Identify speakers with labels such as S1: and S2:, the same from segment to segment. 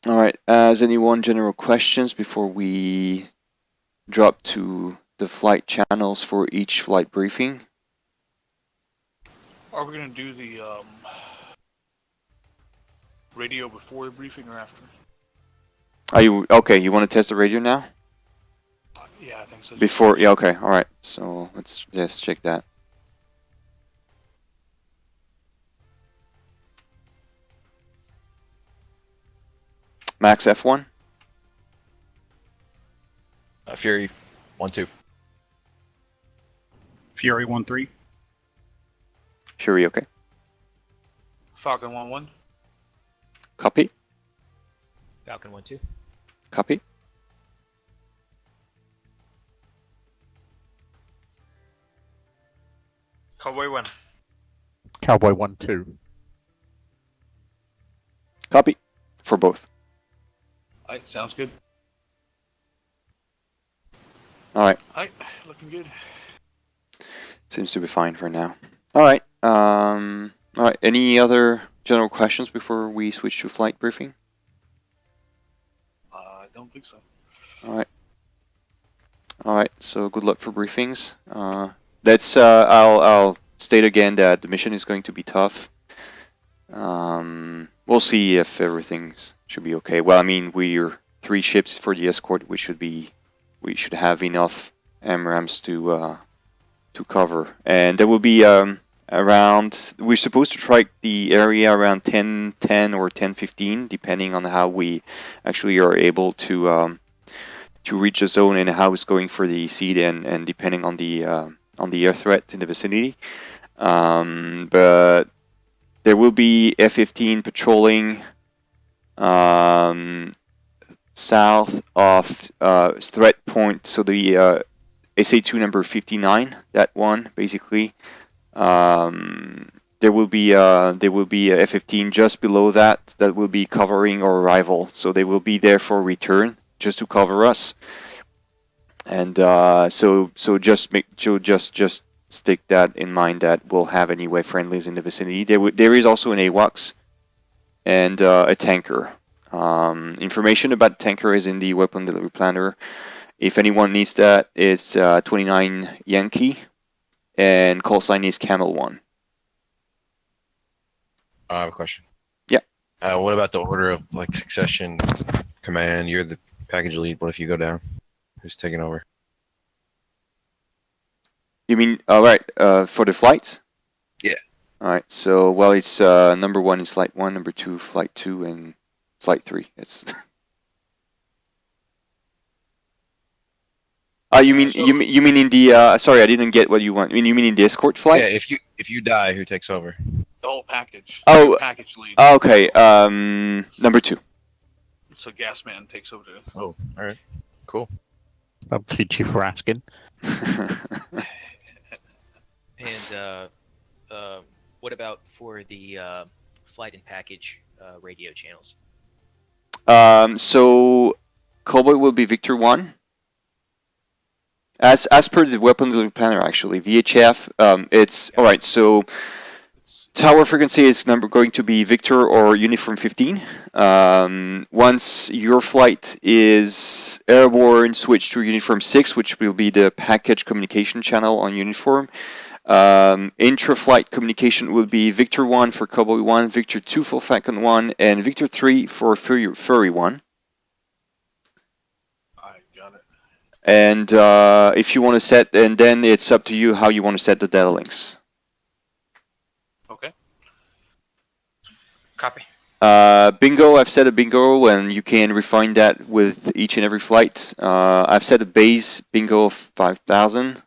S1: All right. Has anyone general questions before we drop to the flight channels for each flight briefing?
S2: Are we going to do the radio before the briefing or after?
S1: Are you okay? You want to test the radio now?
S2: Yeah, I think so.
S1: Before, yeah, okay, all right. So let's just check that. Max F1.
S3: Fury 1-2.
S4: Fury 1-3.
S1: Fury, okay.
S2: Falcon 1-1.
S1: Copy.
S5: Falcon 1-2.
S1: Copy.
S6: Cowboy 1.
S7: Cowboy 1-2.
S1: Copy. For both.
S2: Alright, sounds good.
S1: All right.
S2: Alright, looking good.
S1: Seems to be fine for now. All right. All right. Any other general questions before we switch to flight briefing?
S2: I don't think so.
S1: All right. All right. So good luck for briefings. I'll state again that the mission is going to be tough. We'll see if everything should be okay. Well, I mean, we're 3 ships for the escort. We should have enough AMRAAMs to cover, and there will be around. We're supposed to strike the area around 10:10 or 10:15, depending on how we actually are able to reach the zone and how it's going for the seed, and depending on the air threat in the vicinity. But there will be F-15 patrolling south of threat point, so the SA2 number 59, that one basically. There will be a F-15 just below that will be covering our arrival, so they will be there for return just to cover us. And so just stick that in mind that we'll have anyway friendlies in the vicinity. There is also an AWACS and a tanker. Information about the tanker is in the weapon delivery planner. If anyone needs that, it's 29 Yankee, and call sign is Camel 1.
S3: I have a question.
S1: Yeah.
S3: What about the order of like succession command? You're the package lead. What if you go down? Who's taking over?
S1: You mean, all right, for the flights?
S3: Yeah.
S1: All right, so, well, it's number 1 is flight 1, number 2, flight 2, and flight 3. It's... you mean in the sorry, I didn't get what you want. You mean in the escort flight?
S3: Yeah, if you die, who takes over?
S2: The whole package.
S1: Oh,
S2: Package lead.
S1: Okay, number 2.
S2: So Gasman takes over the...
S3: Oh, all right. Cool.
S7: I'll teach you for asking.
S5: And what about for the flight and package radio channels?
S1: So Cowboy will be Victor 1. As per the weapon delivery planner, actually, VHF, it's all right. So tower frequency is going to be Victor or Uniform 15. Once your flight is airborne, switch to Uniform 6, which will be the package communication channel on Uniform. Intra-flight communication will be Victor 1 for Cowboy 1, Victor 2 for Falcon 1, and Victor 3 for Fury 1. And if you want to set, and then it's up to you how you want to set the data links.
S2: Okay.
S6: Copy.
S1: Bingo, I've set a bingo, and you can refine that with each and every flight. I've set a base bingo of 5,000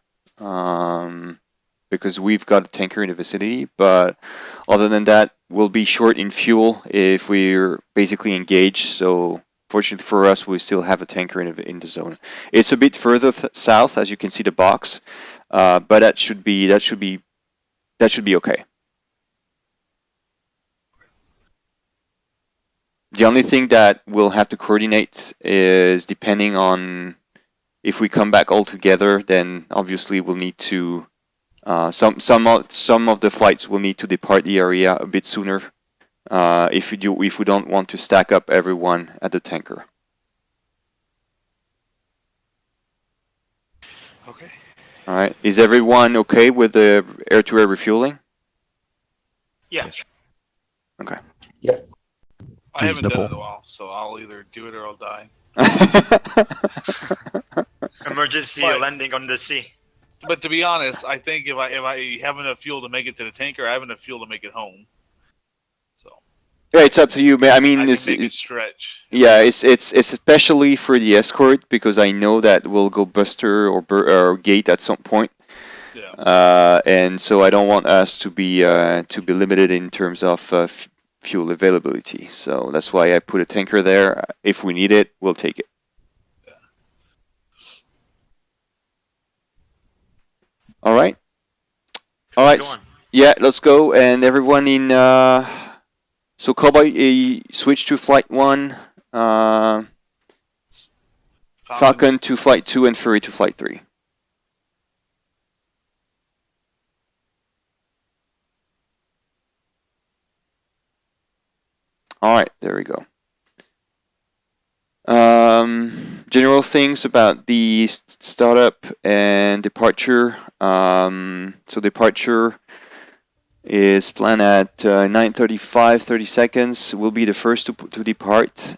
S1: because we've got a tanker in the vicinity. But other than that, we'll be short in fuel if we're basically engaged. So fortunately for us, we still have a tanker in the zone. It's a bit further south, as you can see the box, but that should be okay. The only thing that we'll have to coordinate is depending on if we come back all together, then obviously we'll need to some of the flights will need to depart the area a bit sooner if we don't want to stack up everyone at the tanker.
S2: Okay.
S1: All right. Is everyone okay with the air-to-air refueling?
S4: Yes.
S1: Okay.
S2: I haven't done it in
S7: Reasonable.
S2: a while, so I'll either do it or I'll die.
S4: Emergency
S2: But-
S4: landing on the sea.
S2: But to be honest, I think if I have enough fuel to make it to the tanker, I have enough fuel to make it home. So
S1: Yeah, it's up to you, man. I mean,
S2: I
S1: it's,
S2: can make it
S1: it's
S2: stretch.
S1: yeah, it's especially for the escort because I know that we'll go buster or gate at some point.
S2: Yeah.
S1: And so I don't want us to be limited in terms of fuel availability. So that's why I put a tanker there. If we need it, we'll take it. All right. All right.
S4: Go on.
S1: Yeah, let's go. And everyone in. So Cowboy, switch to flight 1. Falcon to flight 2 and Fury to flight 3. All right, there we go. General things about the startup and departure. So departure is planned at 9:35, 30 seconds. We'll be the first to depart.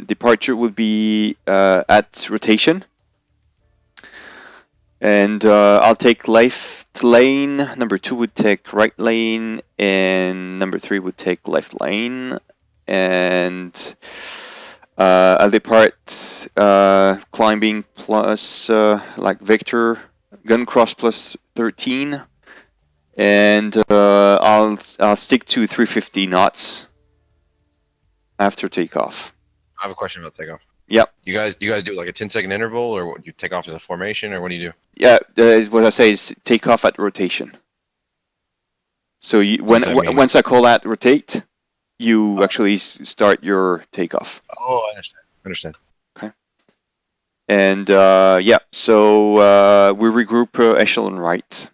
S1: Departure will be at rotation. And I'll take left lane. Number 2 would take right lane, and number 3 would take left lane. And I'll depart climbing plus like Victor, gun cross plus 13, and I'll stick to 350 knots after takeoff.
S3: I have a question about takeoff.
S1: Yep.
S3: You guys do like a 10-second interval, or what, you take off as a formation, or what do you do?
S1: Yeah, what I say is take off at rotation. So
S3: What's that mean?
S1: once I call that rotate, you actually start your takeoff.
S3: Oh, I understand.
S1: And yeah, so we regroup echelon right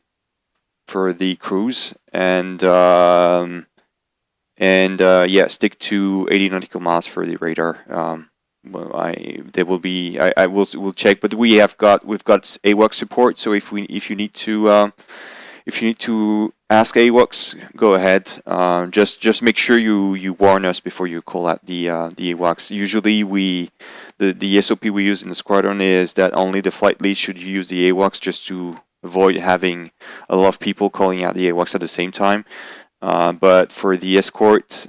S1: for the cruise, and yeah, stick to 80 nautical miles for the radar. Well, we'll check, but we've got AWACS support. So if you need to ask AWACS, go ahead. Just make sure you warn us before you call out the AWACS. Usually the SOP we use in the squadron is that only the flight lead should use the AWACS, just to avoid having a lot of people calling out the AWACS at the same time. But for the escort,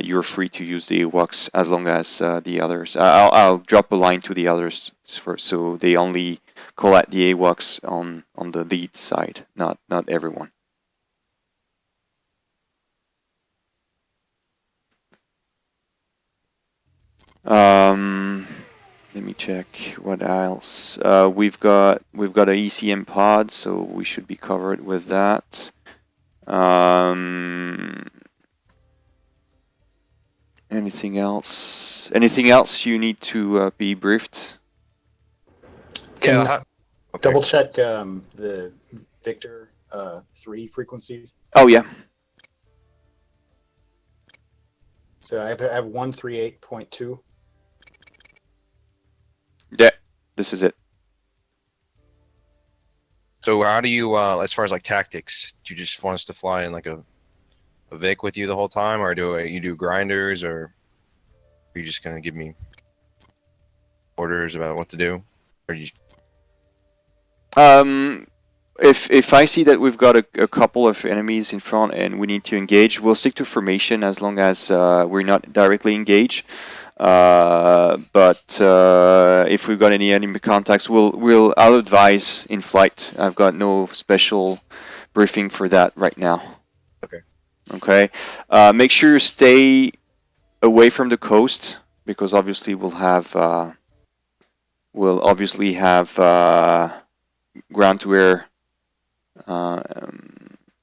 S1: you're free to use the AWACS as long as the others. I'll drop a line to the others so they only call out the AWACS on the lead side, not everyone. Let me check what else. We've got a ECM pod, so we should be covered with that. Anything else? Anything else you need to be briefed?
S3: Yeah.
S6: Okay. Double check the Victor 3 frequency.
S1: Oh yeah.
S6: So I have 138.2.
S1: Yeah, this is it.
S3: So how do you, as far as like tactics, do you just want us to fly in like a Vic with you the whole time, or you do grinders, or are you just gonna give me orders about what to do? Or you?
S1: If I see that we've got a couple of enemies in front and we need to engage, we'll stick to formation as long as we're not directly engaged. But if we've got any enemy contacts, I'll advise in flight. I've got no special briefing for that right now.
S3: Okay.
S1: Okay. Make sure you stay away from the coast, because obviously we'll obviously have ground to air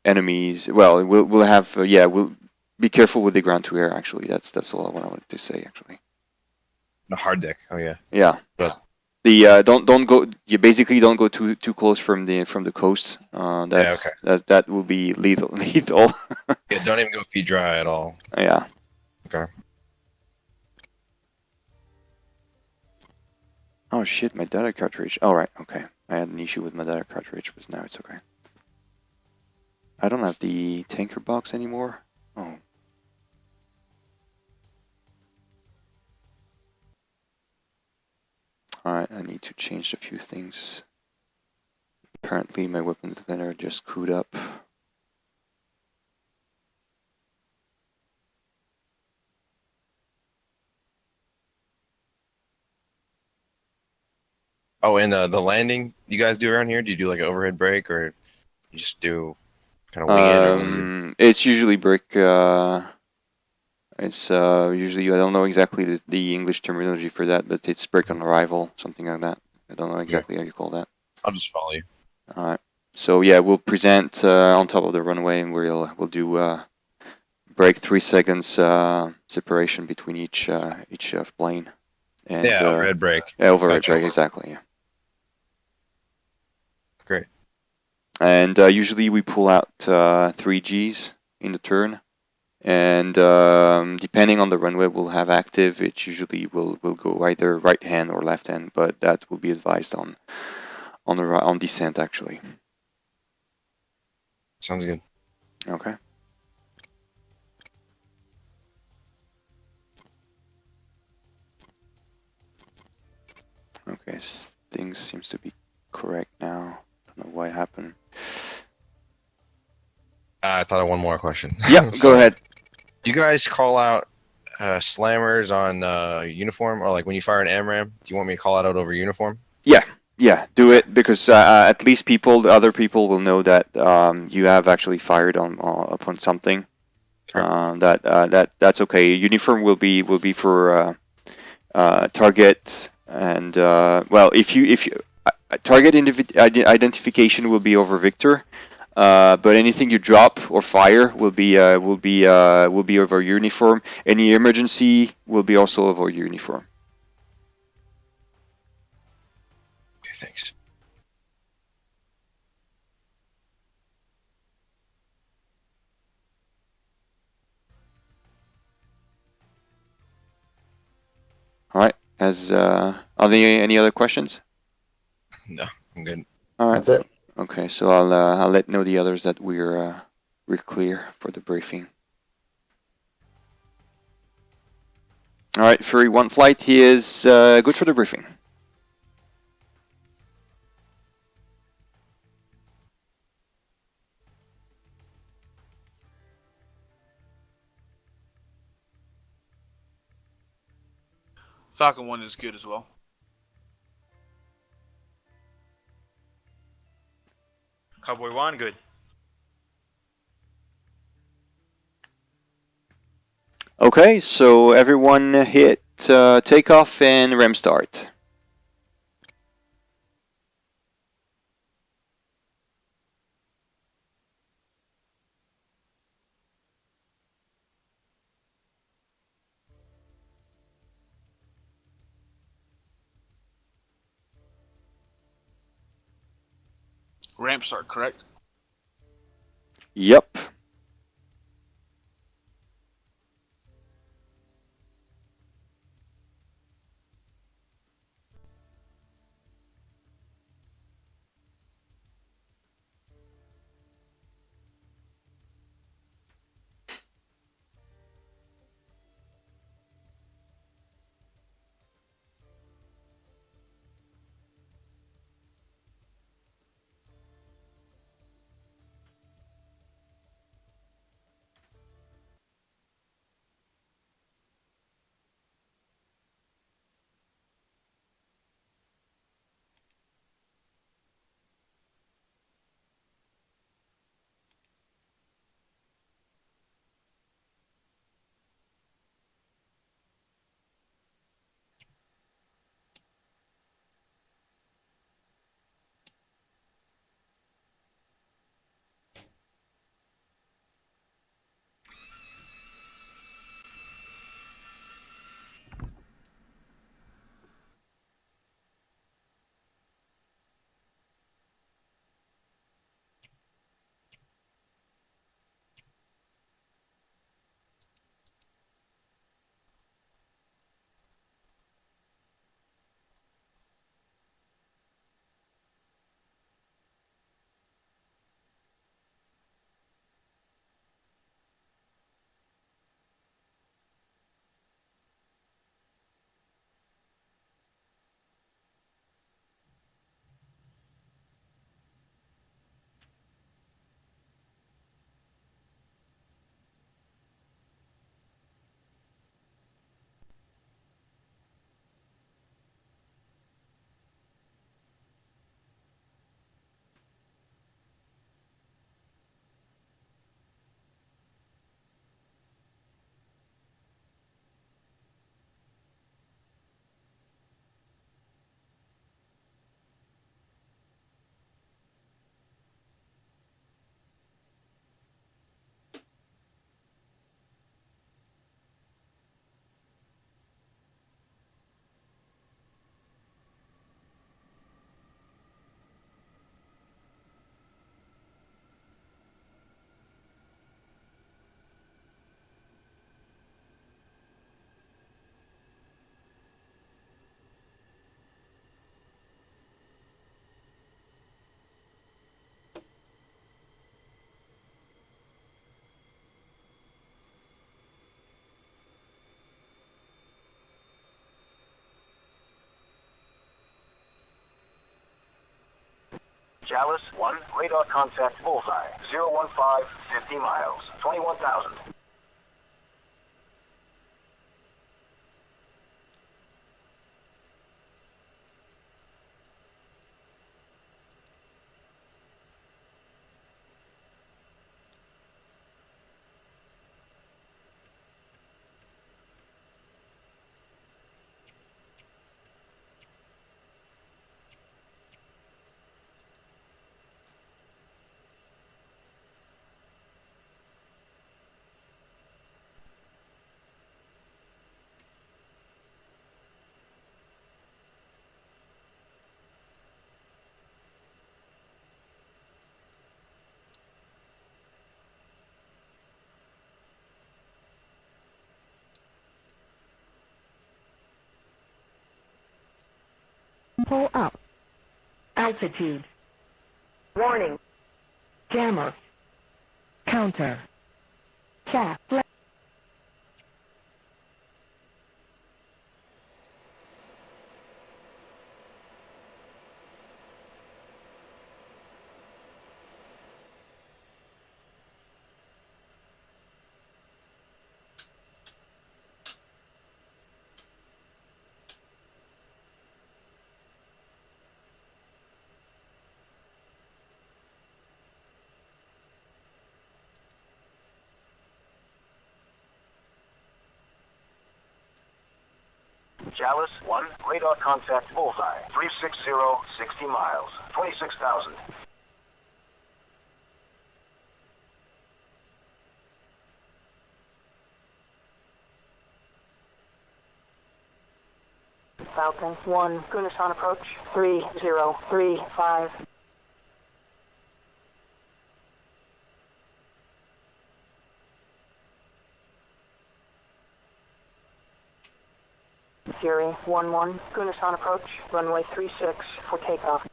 S1: enemies. Well, we'll have we'll be careful with the ground to air. Actually, that's all I wanted to say. Actually.
S3: The hard deck. Oh yeah.
S1: Yeah.
S3: But
S1: The don't go. You basically don't go too close from the coast. That's
S3: okay.
S1: that will be lethal. Lethal.
S3: Yeah, don't even go feet dry at all.
S1: Yeah.
S3: Okay.
S1: Oh shit, my data cartridge. All right, okay. I had an issue with my data cartridge, but now it's okay. I don't have the tanker box anymore. Oh. Alright, I need to change a few things. Apparently my weapon designer just screwed up.
S3: Oh, and the landing you guys do around here? Do you do like an overhead brake, or you just do kind of wing it, or what do you?
S1: It's usually brick. It's usually, I don't know exactly the English terminology for that, but it's brick on arrival, something like that. I don't know exactly how you call that.
S3: I'll just follow you.
S1: Alright. So yeah, we'll present on top of the runway, and we'll do break 3 seconds separation between each plane. And
S3: Yeah, overhead brake.
S1: overhead
S3: Gotcha.
S1: brake, exactly. Yeah.
S3: Great.
S1: And usually we pull out 3 Gs in the turn, and depending on the runway we'll have active, it usually will go either right hand or left hand, but that will be advised on descent actually.
S3: Sounds good.
S1: Okay. Okay, things seems to be correct now. Don't know what happened.
S3: I thought of one more question.
S1: Yep, go
S3: Sorry.
S1: ahead.
S3: You guys call out slammers on uniform, or like when you fire an AMRAM? Do you want me to call it out over uniform?
S1: Yeah, do it, because at least the other people will know that you have actually fired upon something.
S3: Sure.
S1: That's okay. Uniform will be for target, and well, if you target identification will be over Victor, but anything you drop or fire will be over uniform. Any emergency will be also over uniform.
S3: Okay, thanks.
S1: All right. Are there any other questions?
S3: No, I'm good.
S1: All right.
S6: That's it.
S1: Okay, so I'll let know the others that we're clear for the briefing. All right, Fury 1 flight, he is good for the briefing.
S2: Falcon 1 is good as well.
S4: Cowboy 1, good.
S1: Okay, so everyone hit takeoff and ram start.
S2: Ramp start, correct?
S1: Yep.
S8: Chalice 1, radar contact bullseye. 015, 50 miles. 21,000.
S9: Pull up. Altitude. Warning. Jammer. Counter. Shaft.
S8: Chalice 1, radar contact bullseye. 360, 60 miles. 26,000.
S9: Falcon 1, Goonish on approach. 3035. Fury 1-1, Goonish on approach. Runway 36 for takeoff.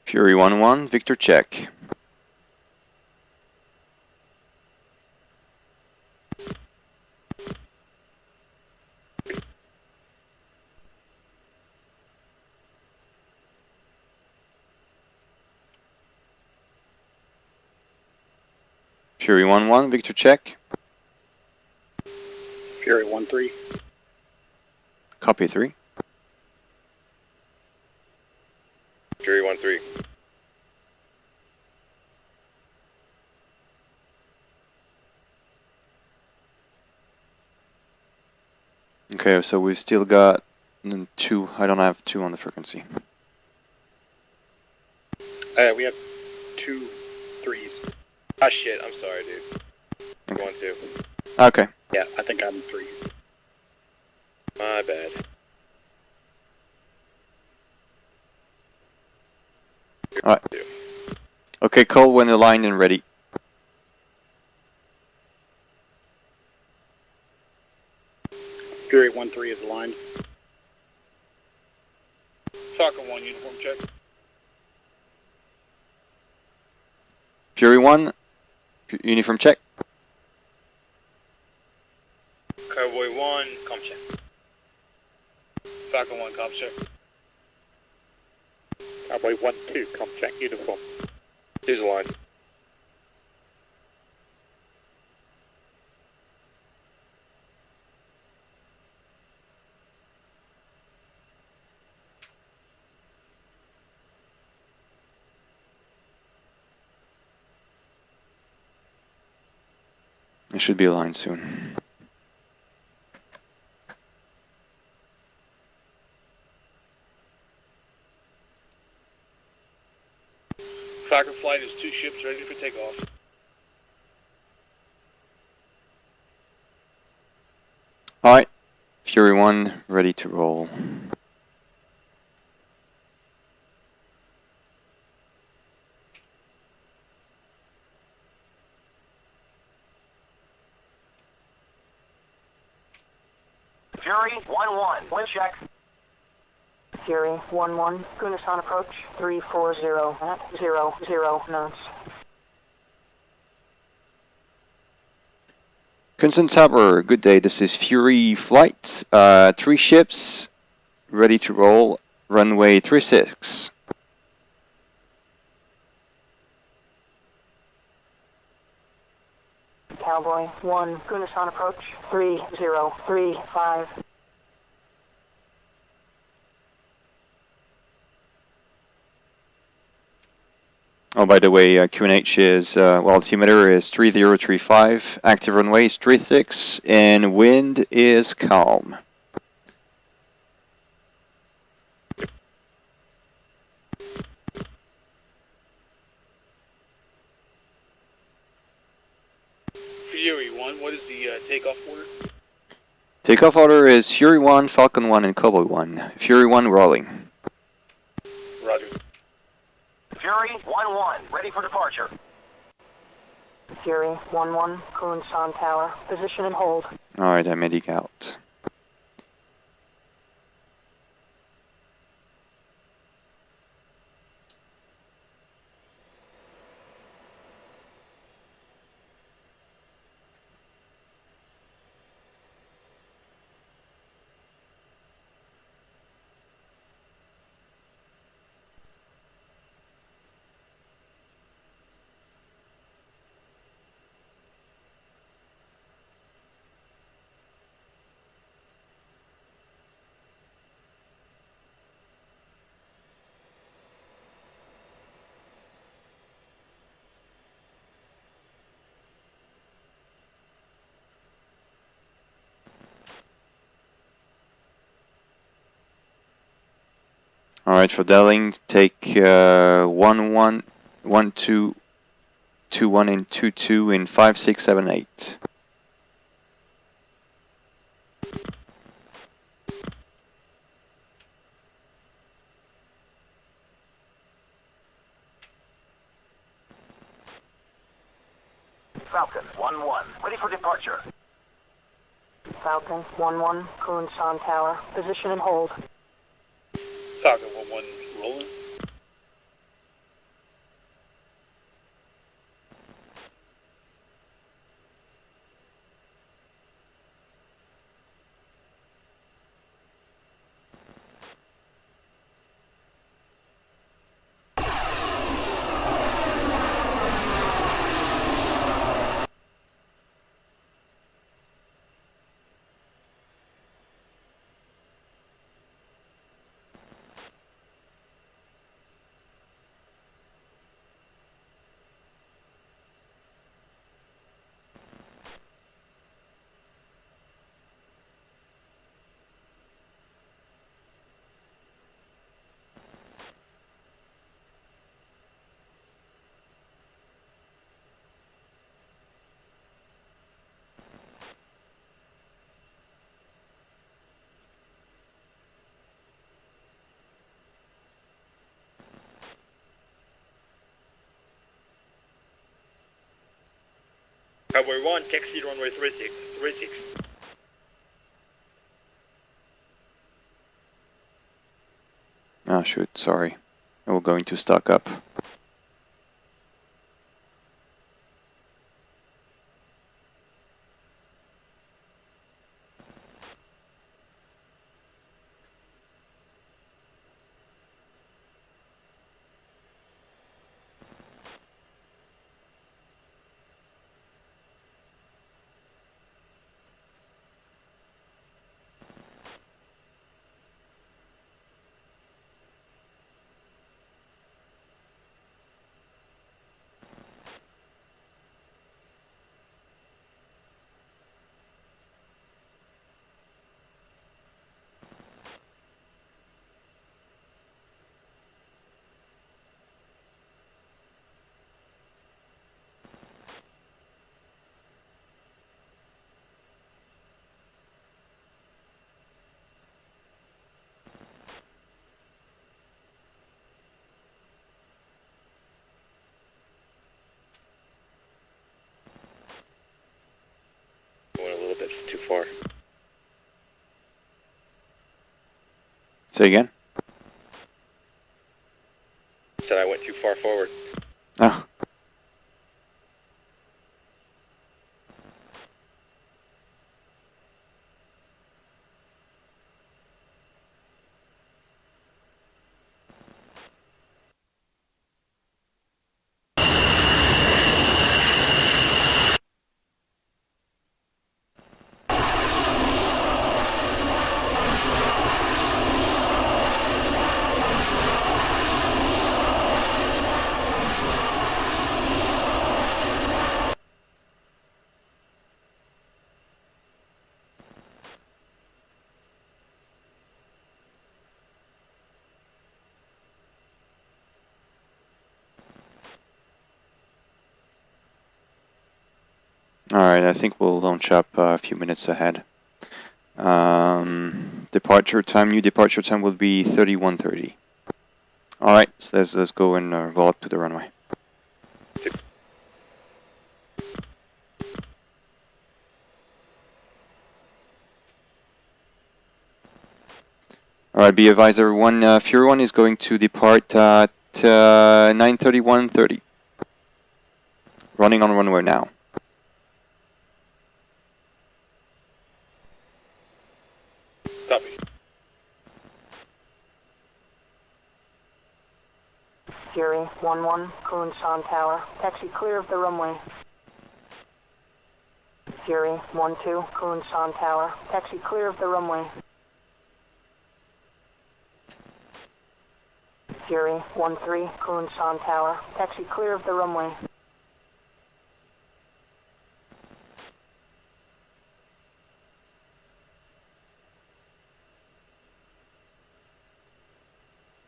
S1: Fury 1-1, Victor check. Fury 1-1, Victor check.
S6: Fury 1-3.
S1: Copy 3.
S3: Fury 1-3.
S1: Okay, so we've still got 2. I don't have 2 on the frequency.
S10: We have 2 3s. Ah shit, I'm sorry, dude. 1-2.
S1: Okay.
S10: Yeah, I think I'm 3. My bad.
S1: Alright. Okay, Cole, when aligned and ready.
S6: Fury 1-3 is aligned.
S2: Falcon 1, uniform check.
S1: Fury 1, uniform check.
S10: Cowboy 1, comp check.
S2: Falcon 1, comp check.
S10: Cowboy 1-2, comp check, uniform. Who's aligned?
S1: It should be aligned soon.
S10: Falcon flight is 2 ships ready for takeoff.
S1: Alright, Fury 1 ready to roll.
S8: Fury 1-1. Wind check.
S9: Fury 1-1, Goonish on approach, 340 at 00 knots.
S1: Crimson Tower, good day. This is Fury Flight. 3 ships ready to roll. Runway 36.
S9: Cowboy 1, Goonish on approach, 3035.
S1: Oh, by the way, QNH is, well, altimeter is 3035, active runway is 36, and wind is calm.
S10: Fury 1, what is the takeoff order?
S1: Takeoff order is Fury 1, Falcon 1, and Cowboy 1. Fury 1 rolling.
S10: Roger.
S8: Fury 1-1. Ready for departure.
S9: Fury 1-1, Kunsan Tower, position and hold.
S1: Alright, I'm heading out. Alright, for Delling, take 1-1, 1-2, 2-1, and 2-2 in 5, 6, 7, 8.
S8: Falcon 1-1. Ready for departure.
S9: Falcon 1-1, Kunsan Tower, position and hold.
S10: Falcon 1-1 rolling. Cowboy 1, taxi runway 36.
S1: Ah, shoot, sorry. We're going to stock up. Say again?
S10: Said I went too far forward.
S1: Oh. Alright, I think we'll launch up a few minutes ahead. Departure time, new departure time will be 31:30. Alright, so let's go and roll up to the runway. Alright, be advised everyone, Fury 1 is going to depart at 9:31:30. Running on runway now.
S10: Copy.
S9: Fury 1-1, Kunsan Tower. Taxi clear of the runway. Fury 1-2, Kunsan Tower. Taxi clear of the runway. Fury 1-3, Kunsan Tower. Taxi clear of the runway.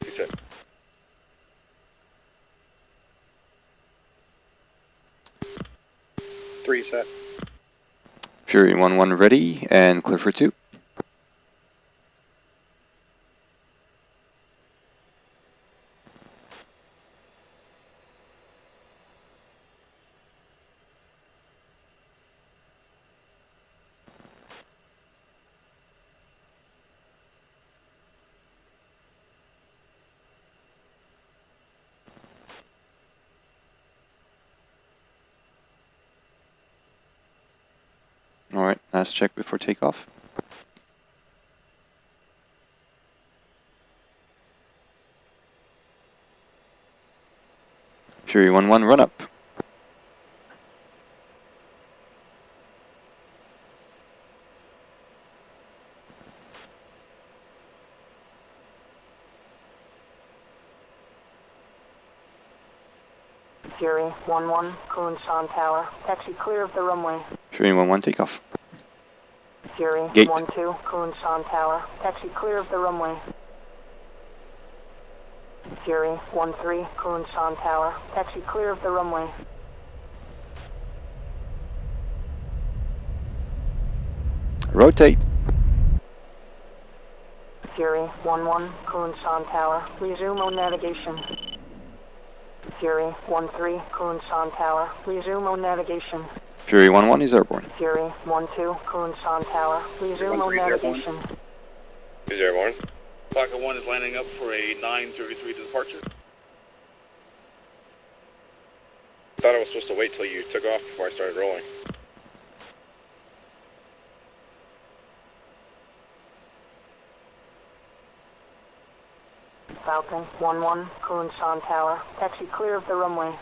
S10: You said.
S6: Three set.
S1: Fury 1-1 ready and clear for 2. Alright, last check before takeoff. Fury 1-1 run up.
S9: Fury 1-1, Kunsan Tower. Taxi clear of the runway.
S1: Fury 1-1 takeoff.
S9: Fury
S1: Gate.
S9: 1-2, Kunsan Tower. Taxi clear of the runway. Fury 1-3, Kunsan Tower. Taxi clear of the runway.
S1: Rotate.
S9: Fury 1-1, Kunsan Tower. Resume on navigation. Fury 1-3, Kunsan Tower. Resume on navigation.
S1: Fury 1-1 is airborne.
S9: Fury 1-2, Kunsan Tower. Resume on
S6: 1-3 is airborne.
S9: navigation.
S10: Is there one?
S2: Falcon 1 is landing up for a 9:33 departure.
S10: Thought I was supposed to wait till you took off before I started rolling.
S9: Falcon 1-1, Kunsan Tower. Taxi clear of the runway.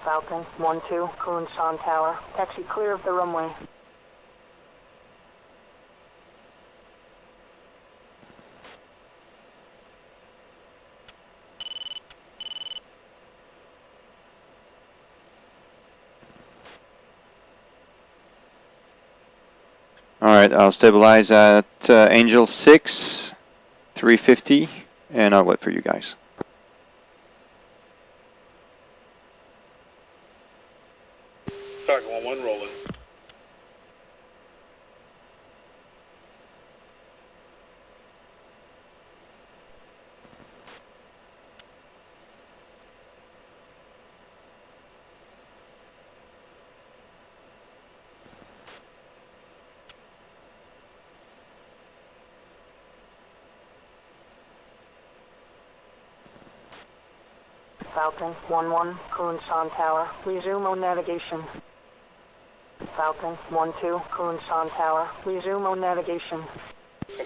S9: Falcon 1-2, Kunsan Tower. Taxi clear of the runway.
S1: Alright, I'll stabilize at Angel 6, 350, and I'll wait for you guys.
S2: Falcon 1-1 rolling.
S9: Falcon 1-1, Kunsan Tower. Resume on navigation. Falcon 1-2, Kunsan Tower. Resume on navigation.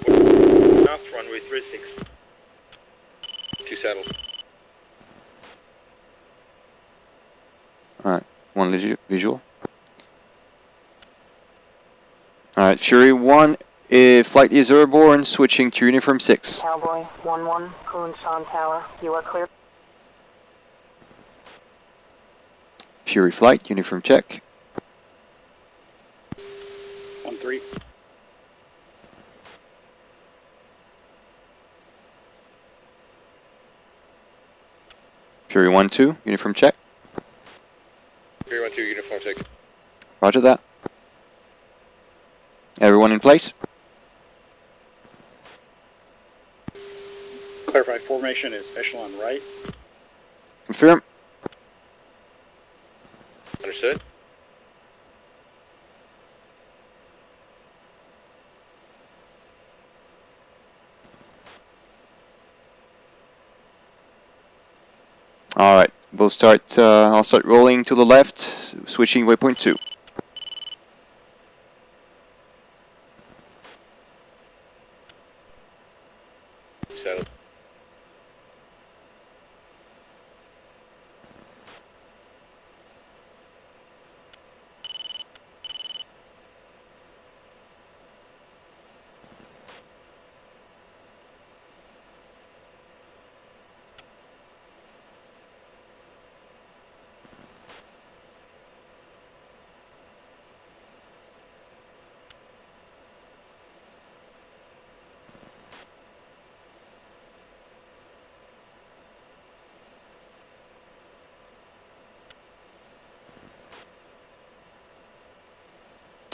S10: North runway 36. 2 saddles.
S1: Alright, one visual. Alright, Fury 1, flight is airborne, switching to uniform 6.
S9: Cowboy 1-1, Kunsan Tower. You are clear.
S1: Fury flight, uniform check.
S6: 1-3.
S1: Fury 1-2, uniform check.
S10: 312 uniform 6.
S1: Roger that. Everyone in place?
S6: Clarify, formation is echelon right.
S1: Confirm.
S10: Understood.
S1: Alright, we'll start, I'll start rolling to the left, switching waypoint 2.
S10: Saddle.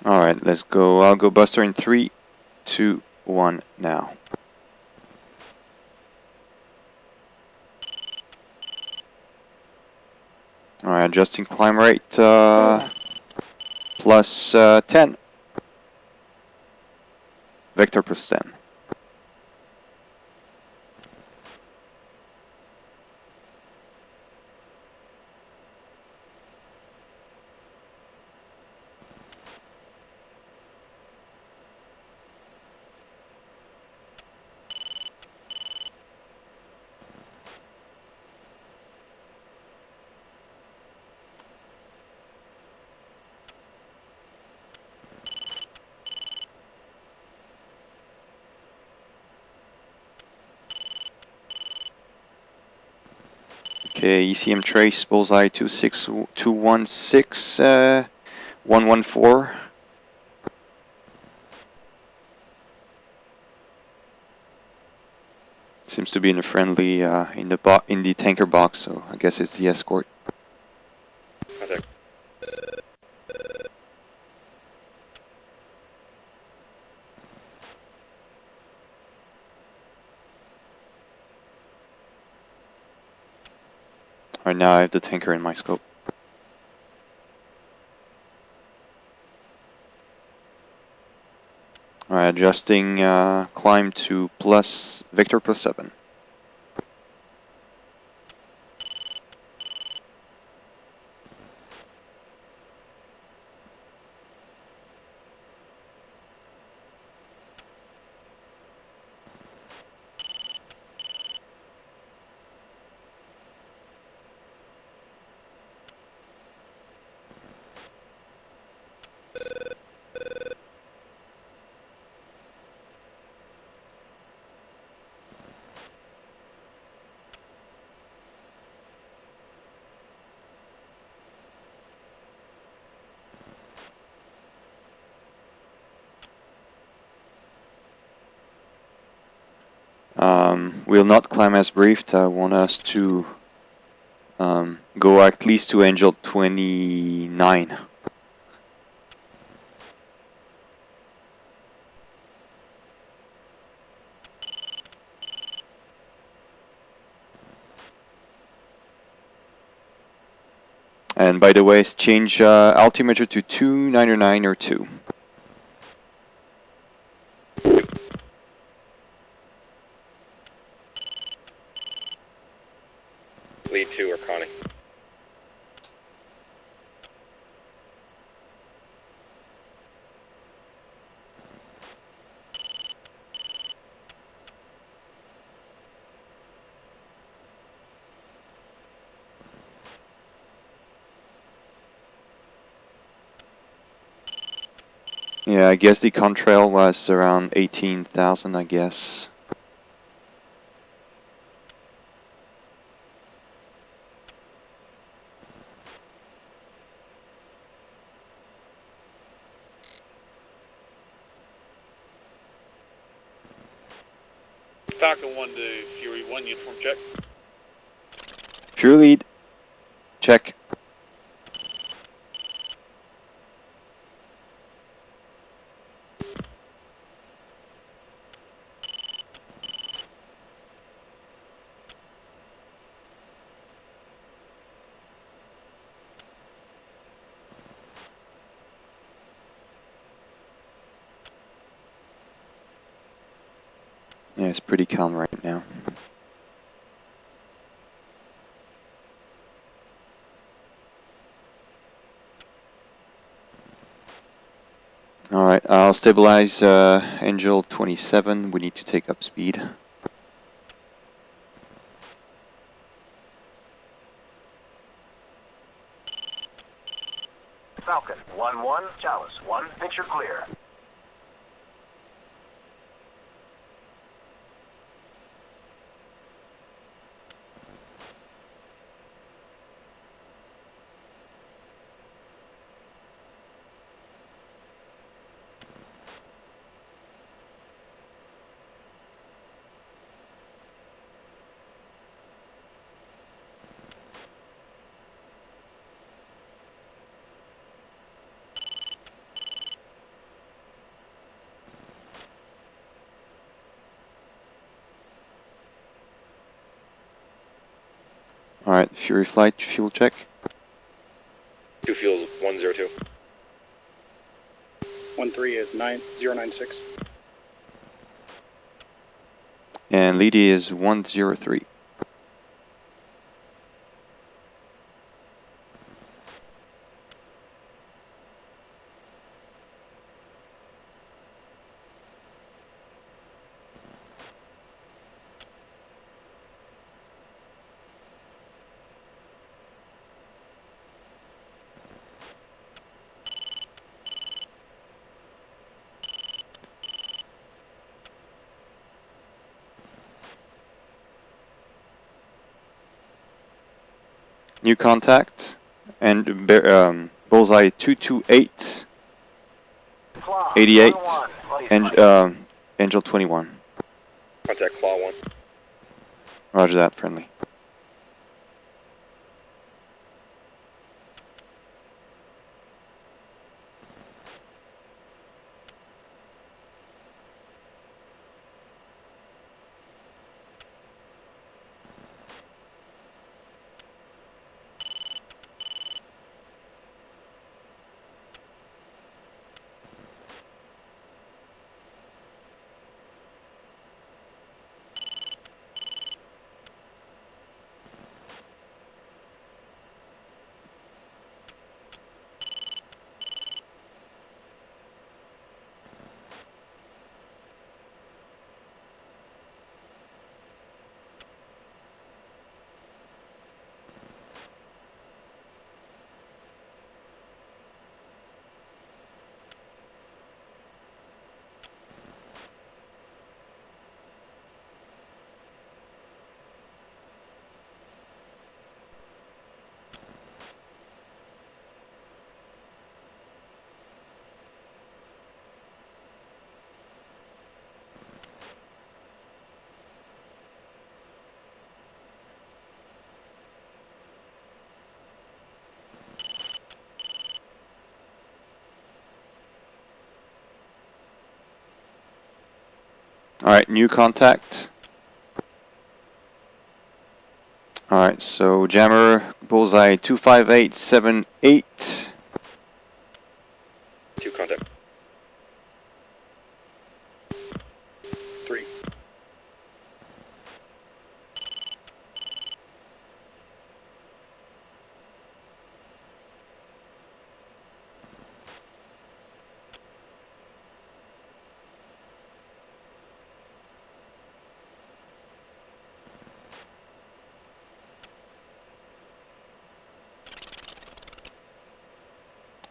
S1: Alright, let's go. I'll go Buster in 3, 2, 1 now. Alright, adjusting climb rate, plus 10. Vector plus 10. Okay, ECM trace, bullseye 216, 114. Seems to be in a friendly, in the tanker box, so I guess it's the Escort.
S10: Contact.
S1: Right now I have the tanker in my scope. Alright, adjusting climb to plus Victor plus 7. We'll not climb as briefed. I want us to go at least to Angel 29. And by the way, change altimeter to 299 or 2.
S10: Lead 2 or Connie.
S1: Yeah, I guess the contrail was around 18,000, I guess.
S2: Falcon 1 to Fury 1, uniform check.
S1: Pure lead. Check. Yeah, it's pretty calm right now. Alright, I'll stabilize Angel 27. We need to take up speed.
S8: Falcon 1-1, Chalice 1, picture clear.
S1: Alright, Fury Flight, fuel check.
S10: 2 fuel 102.
S6: 13 is 9096.
S1: And lead is 103. New contact. And bullseye 228.
S8: Claw
S1: 88.
S8: 1-1, buddy
S1: And
S8: flight.
S1: Angel 21.
S10: Contact Claw 1.
S1: Roger that, friendly. Alright, new contact. Alright, so jammer, bullseye 25878.
S10: 2 contact.
S6: 3.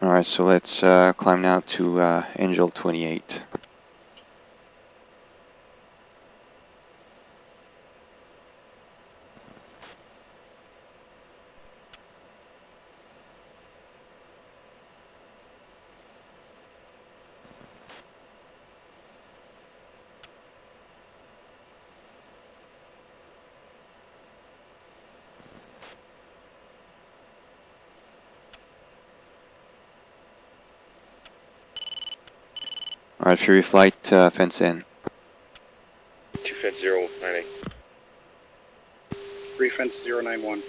S1: Alright, so let's climb now to Angel 28. Alright, Fury Flight, fence in.
S10: 2 fence 098.
S6: 3 fence 091.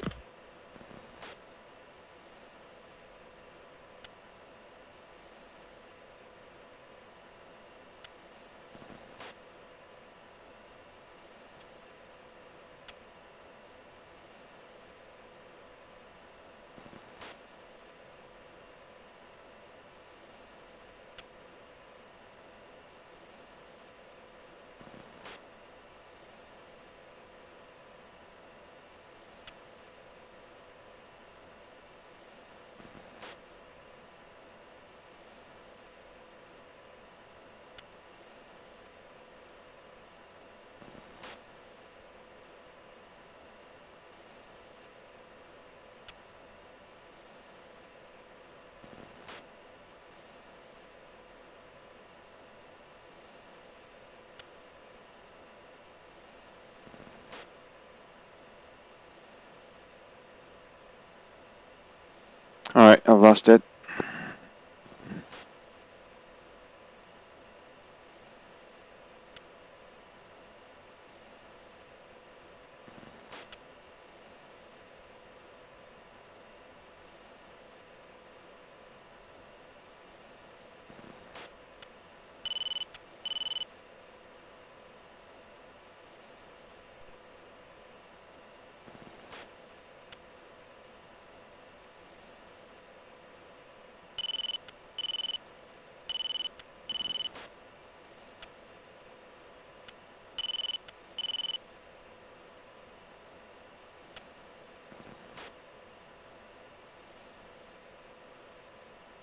S1: Alright, I've lost it.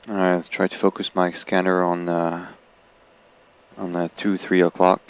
S1: Alright, let's try to focus my scanner on 2, 3 o'clock.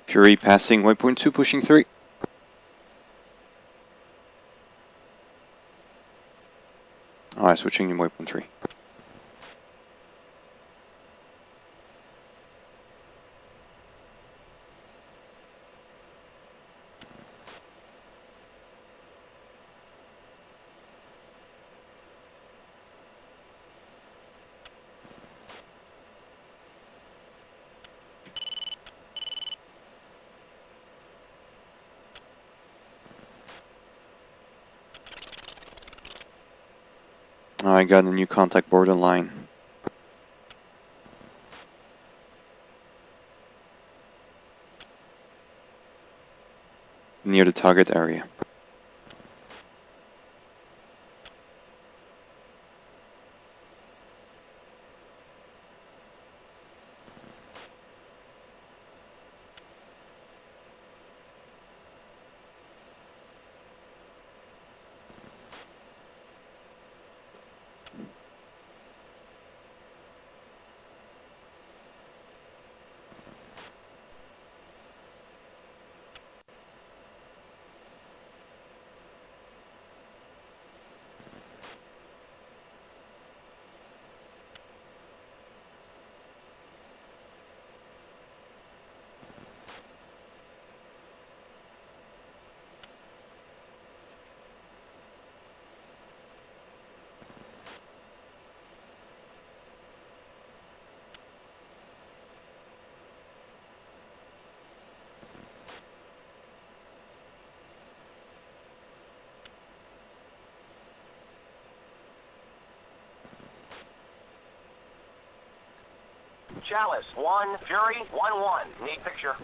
S1: Fury passing waypoint 2, pushing 3. Alright, switching to waypoint 3. I got a new contact borderline. Near the target area.
S8: Chalice 1, Fury 1-1. Need picture.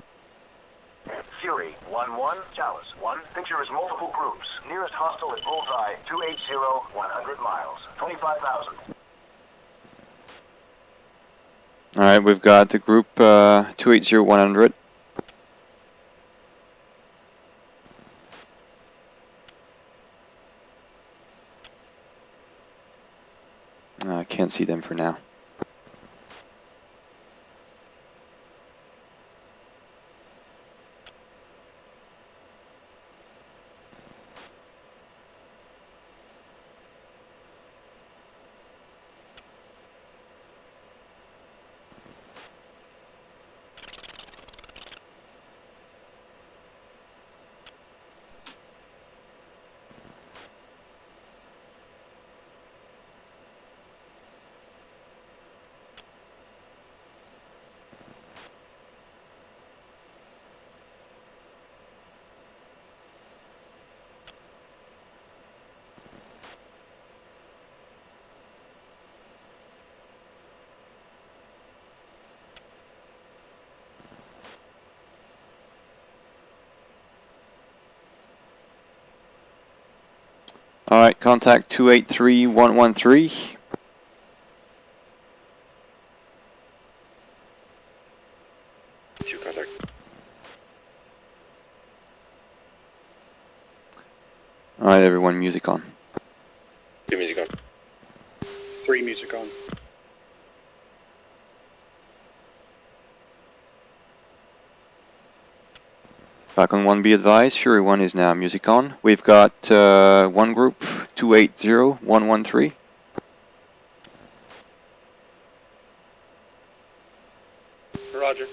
S8: Fury 1-1, Chalice 1. Picture is multiple groups. Nearest hostile at bullseye 280, 100 miles. 25,000.
S1: Alright, we've got the group 280, 100. I can't see them for now. Alright, contact 283-113.
S10: Two contact.
S1: Alright, everyone, music on.
S10: Two music on.
S6: 3 music on.
S1: Falcon 1 be advised, Fury 1 is now music on. We've got one group, 280-113.
S10: Roger.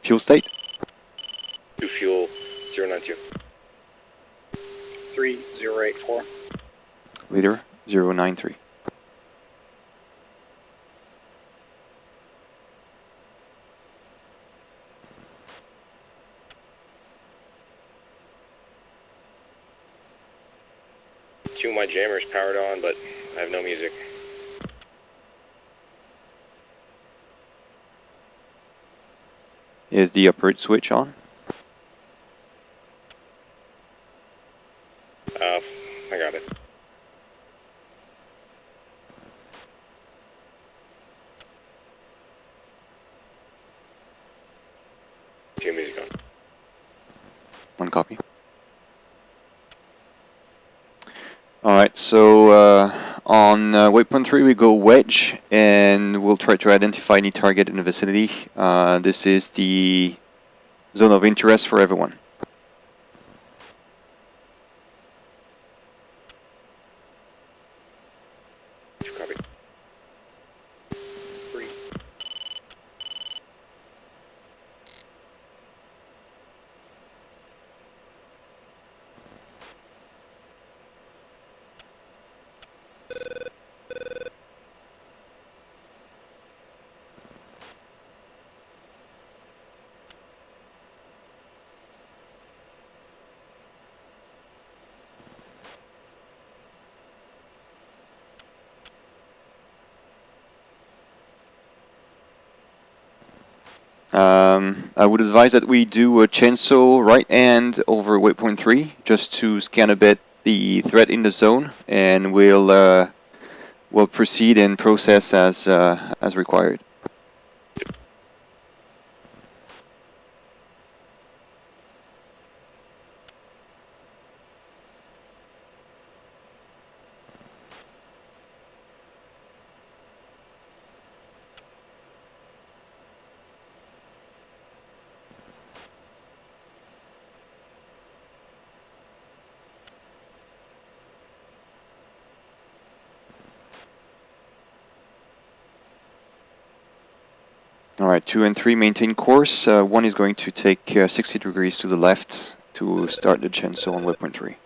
S1: Fuel state.
S10: 2 fuel 092.
S6: 3084.
S1: Leader 093.
S10: Two of my jammers powered on, but I have no music.
S1: Is the upright switch on?
S10: I got it. Two music on.
S1: One copy. Alright, so on waypoint 3 we go wedge and we'll try to identify any target in the vicinity. This is the zone of interest for everyone.
S10: Two copy.
S6: 3.
S1: I would advise that we do a chainsaw right hand over waypoint 3 just to scan a bit the threat in the zone, and we'll proceed and process as required. Alright, 2 and 3 maintain course. 1 is going to take 60 degrees to the left to start the chainsaw on waypoint 3.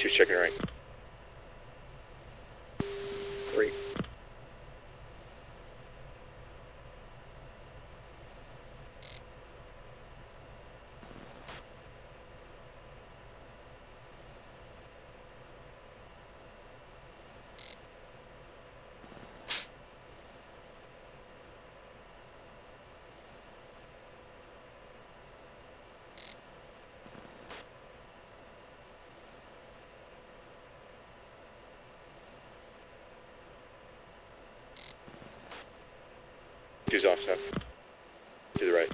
S10: 1-2's checking right.
S6: 3.
S10: Two's off, stop. To the right.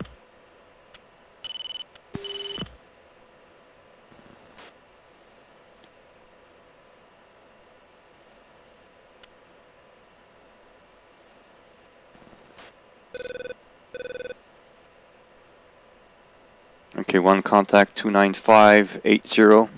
S1: Okay, one contact 29580.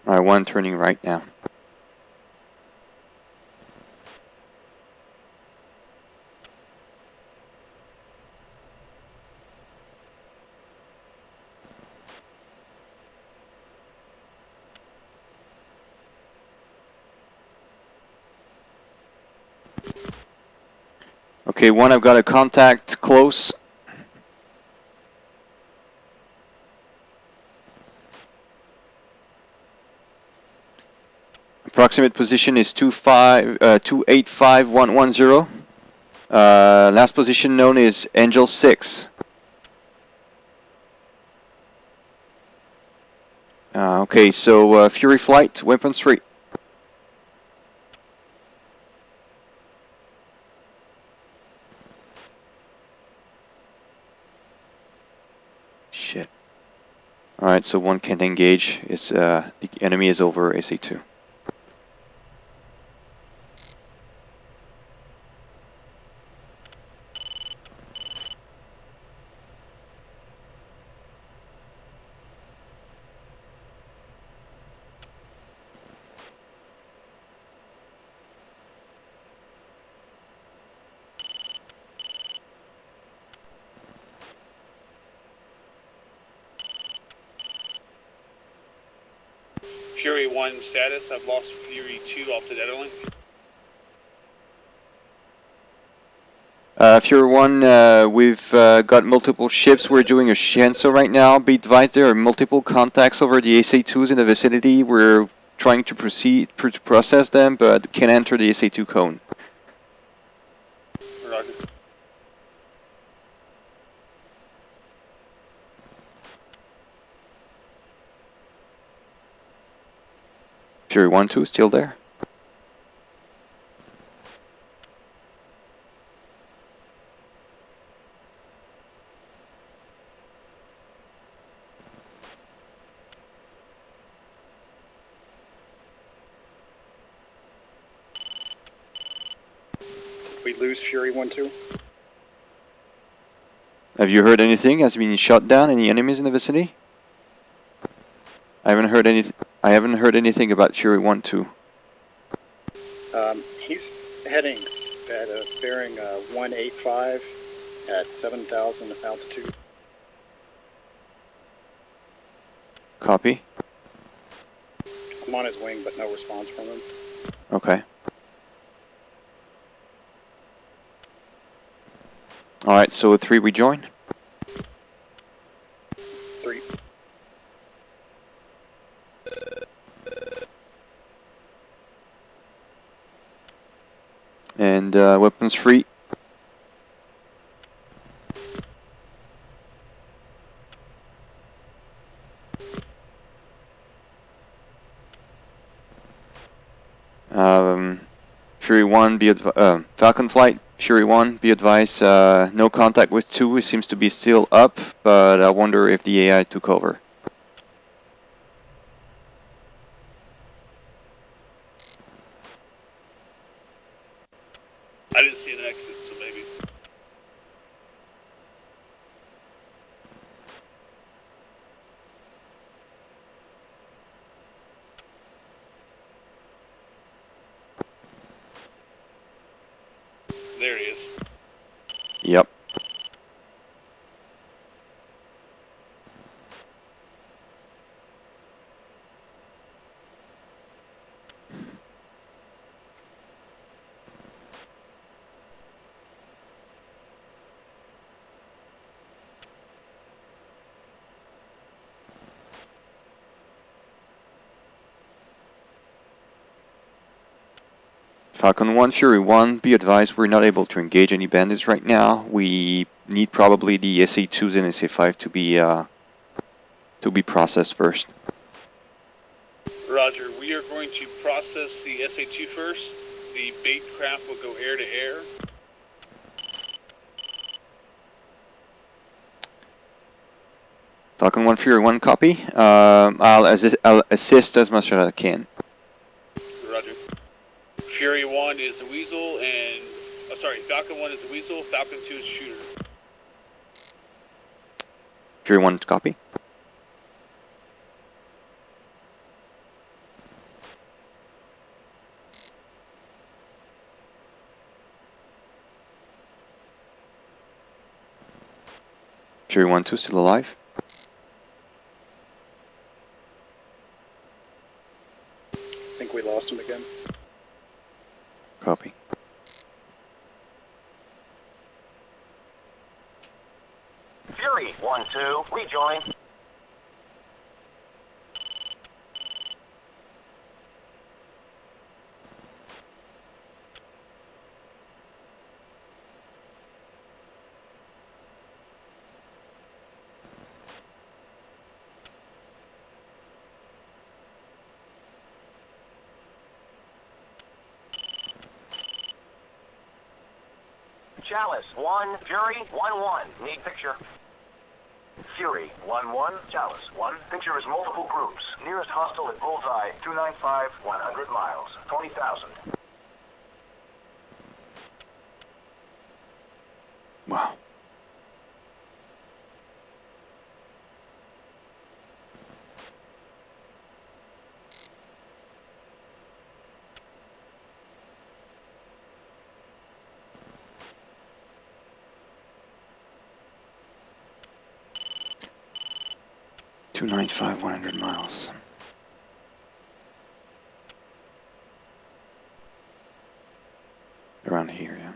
S1: Alright, one turning right now. Okay, one, I've got a contact close. Approximate position is 285110. Last position known is Angel 6. Okay, so Fury Flight, Weapons 3. Shit. Alright, so one can't engage. It's the enemy is over SA2.
S10: Fury 1 status, I've lost Fury 2 off the data link.
S1: Fury 1, we've got multiple ships. We're doing a Shenso right now. Be advised there are multiple contacts over the SA2s in the vicinity. We're trying to process them, but can't enter the SA2 cone.
S10: Roger.
S1: Fury 1-2 still there?
S6: We lose Fury 1-2.
S1: Have you heard anything? Has been shot down? Any enemies in the vicinity? I haven't heard anything about Fury 1-2.
S6: He's heading at a bearing 185 at 7,000 altitude.
S1: Copy.
S6: I'm on his wing, but no response from him.
S1: Okay. Alright, so 3 rejoin.
S6: 3.
S1: And weapons free. Fury 1, Falcon Flight, Fury 1, be advised, no contact with 2, it seems to be still up, but I wonder if the AI took over.
S2: I didn't see an exit, so maybe. There he is.
S1: Yep. Falcon 1, Fury 1, be advised we're not able to engage any bandits right now. We need probably the SA2s and SA5 to be processed first.
S2: Roger, we are going to process the SA2 first. The bait craft will go air to air.
S1: Falcon 1, Fury 1, copy. I'll assist as much as I can.
S2: Roger. Fury 1 is the Weasel and... Oh, sorry, Falcon 1 is the Weasel, Falcon 2 is Shooter.
S1: Fury 1, copy. Fury 1, 2 still alive.
S6: I think we lost him again.
S1: Copy.
S8: Fury 1-2, rejoin. Chalice 1, Fury 1-1, need picture. Fury 1-1, Chalice 1, picture is multiple groups. Nearest hostile at Bullseye, 295, 100 miles, 20,000.
S1: Wow. Two 95, 100 miles. Around here, yeah.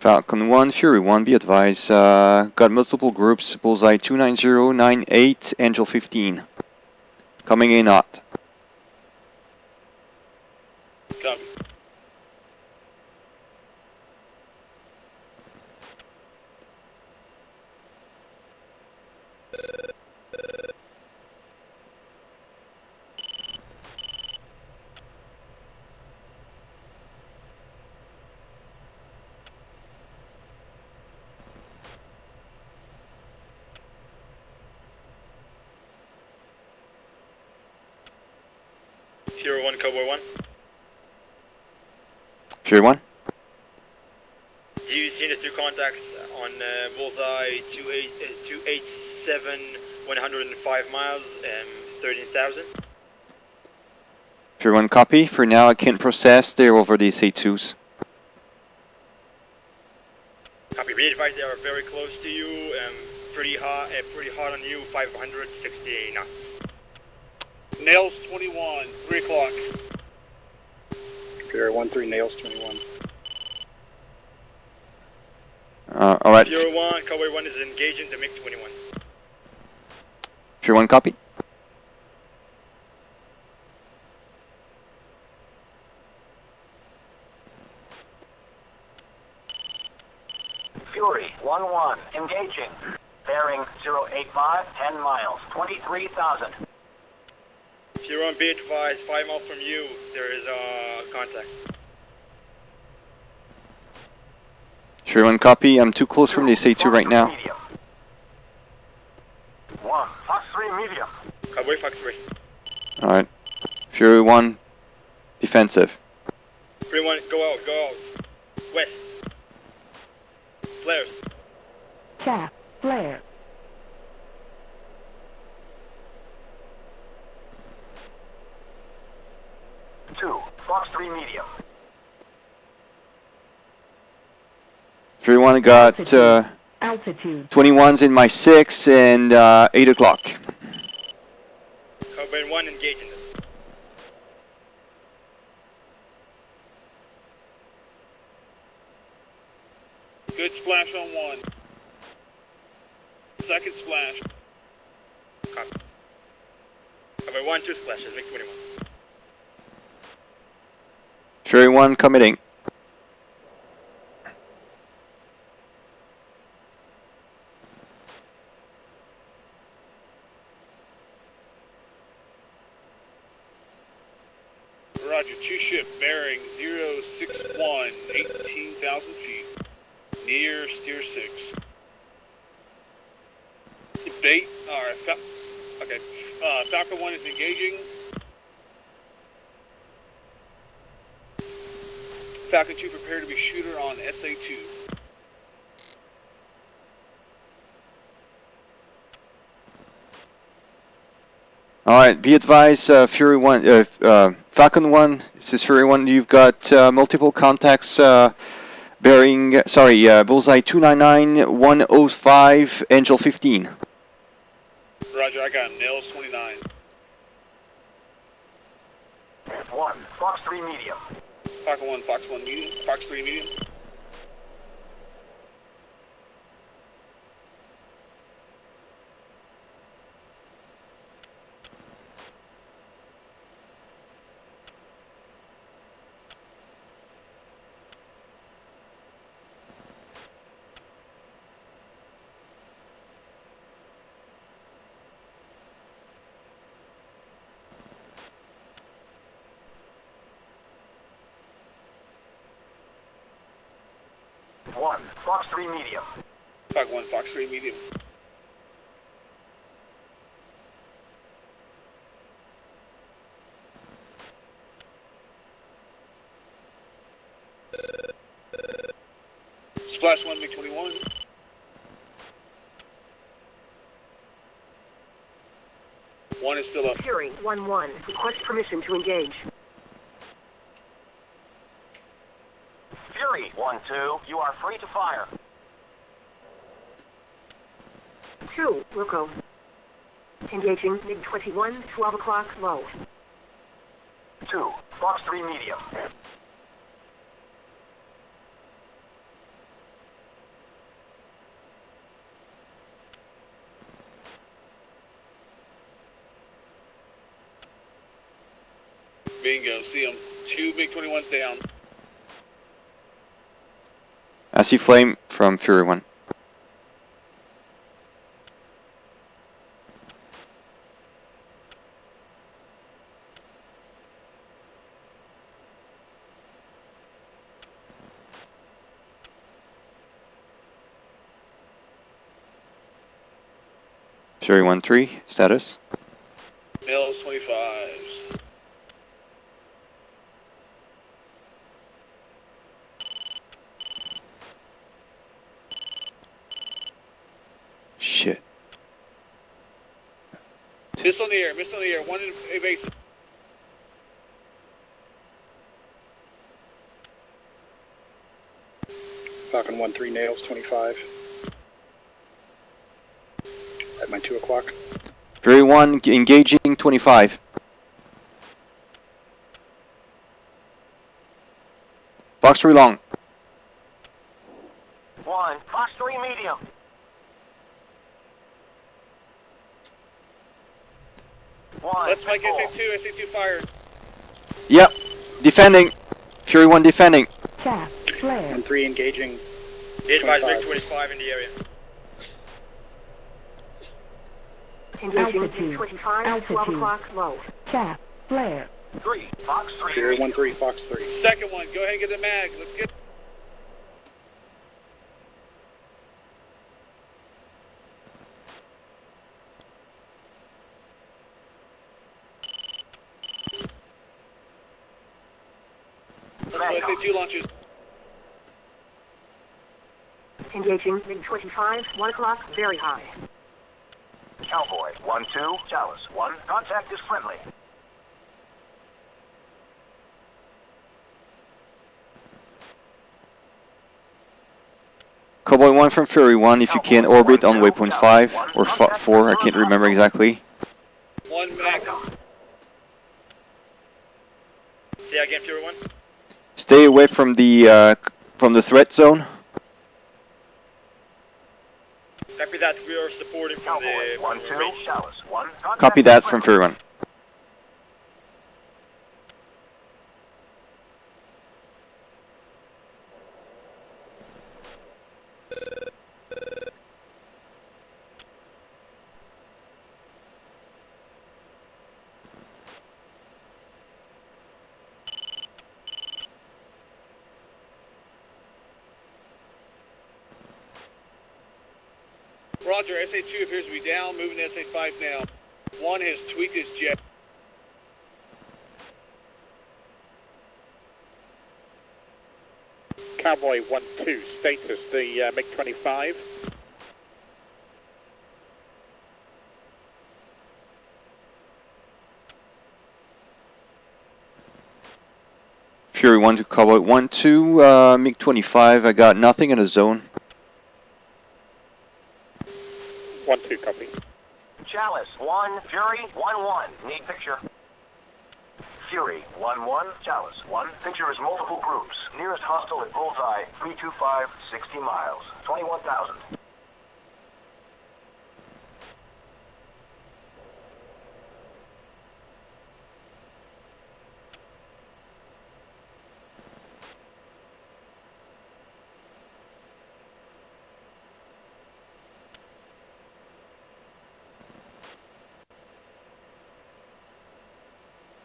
S1: Falcon 1, Fury 1, be advised, got multiple groups, Bullseye 290, 98, Angel 15. Coming in hot.
S2: Copy.
S10: Fury 1, Cowboy 1.
S1: Fury 1?
S10: Do you see the 2 contacts on Bullseye 287, 105 miles, 13,000?
S1: Fury 1, copy. For now, I can't process. They're over the SA2s.
S10: Copy. Be advised they are very close to you, pretty hot on you, 560 knots.
S2: Nails 21, 3 o'clock.
S6: Fury 1-3, nails 21.
S1: Alright,
S4: Fury 1, Cowboy 1 is engaging the MiG-21.
S1: Fury 1 copy.
S8: Fury 1-1, engaging. Bearing 085, 10 miles, 23,000.
S4: Fury 1, be advised, 5 miles from you, there is contact.
S1: Fury 1 copy. I'm too close from the SA2 right now.
S8: Medium. 1, Fox 3 medium.
S4: Cowboy Fox 3.
S1: Alright. Fury 1 defensive.
S4: Fury 1, go out. West. Flares.
S9: Chaff, flare.
S8: 2, Fox 3 medium.
S1: Fury 1 got
S9: Altitude.
S1: 21s in my 6 and 8 o'clock.
S4: Cowboy 1 engaging them.
S2: Good splash on 1. Second splash.
S4: Copy. Cowboy 1, 2 splashes, MiG-21.
S1: Fury 1 committing.
S2: Roger, 2 ship, bearing 061, 18,000 feet. Near steer 6. Bait, alright, okay. Falcon 1 is engaging. Falcon 2 prepare to be shooter on SA2.
S1: Alright, be advised, Fury 1, Falcon 1, this is Fury 1, you've got multiple contacts bearing, bullseye 299, 105, Angel 15.
S2: Roger, I got nails 29.
S8: 1, Fox 3 medium.
S2: Falcon 1, Fox 1 medium, Fox 3 medium.
S8: Fox 3 medium.
S2: Falcon 1, Fox 3 medium. Splash 1, MiG-21. One is still up.
S9: Fury 1-1, request permission to engage.
S8: Fury 1-2, you are free to fire.
S9: 2, Wilco. Engaging MiG-21, 12 o'clock, low.
S8: 2, Fox 3 medium.
S2: Bingo, see him. 2 MiG-21s down.
S1: I see flame from Fury 1. Fury 1-3, status.
S2: Nails 25s.
S1: Shit.
S2: Missile in the air, missile in the air. One in evasive.
S6: Falcon 1-3, nails 25. At my 2 o'clock.
S1: Fury 1 engaging 25. Fox 3 long.
S8: 1, Fox 3 medium. One,
S2: Let's make
S8: Pitbull.
S2: SA2 fired.
S1: Yep. Defending. Fury 1 defending.
S9: Chaff, flare.
S6: 1-3 engaging.
S4: Be advised,
S6: 25.
S4: Vic 25 in the area.
S9: Engaging Altitude. 25, 12 o'clock, low. Chaff, flare.
S8: 3, Fox 3
S6: Fury
S8: medium.
S6: 1-3, Fox 3.
S2: Second one, go ahead and get the mag. Let's get.
S8: Magnum.
S2: SA2 launches.
S9: Engaging MiG-25, 1 o'clock, very high.
S8: Cowboy 1-2, Chalice 1. Contact is friendly.
S1: Cowboy 1 from Fury 1, if you can orbit on waypoint 5 or 4, I can't remember exactly.
S2: One mag.
S4: Say again, Fury 1.
S1: Stay away from the threat zone.
S4: Copy that. We are supporting from
S8: Cowboy
S4: the
S8: 1-2,
S4: range.
S8: Chalice 1. Contact
S1: Copy
S8: is
S1: that from
S8: friendly.
S1: Fury 1.
S2: Roger, SA2 appears to be down, moving to SA5 now. One has tweaked his jet.
S6: Cowboy 1-2, status, the MiG-25.
S1: Fury 1 to Cowboy 1-2, MiG-25, I got nothing in the zone.
S6: 1-2, copy.
S8: Chalice 1, Fury 1-1. Need picture. Fury 1-1, Chalice 1. Picture is multiple groups. Nearest hostile at bullseye 325, 60 miles. 21,000.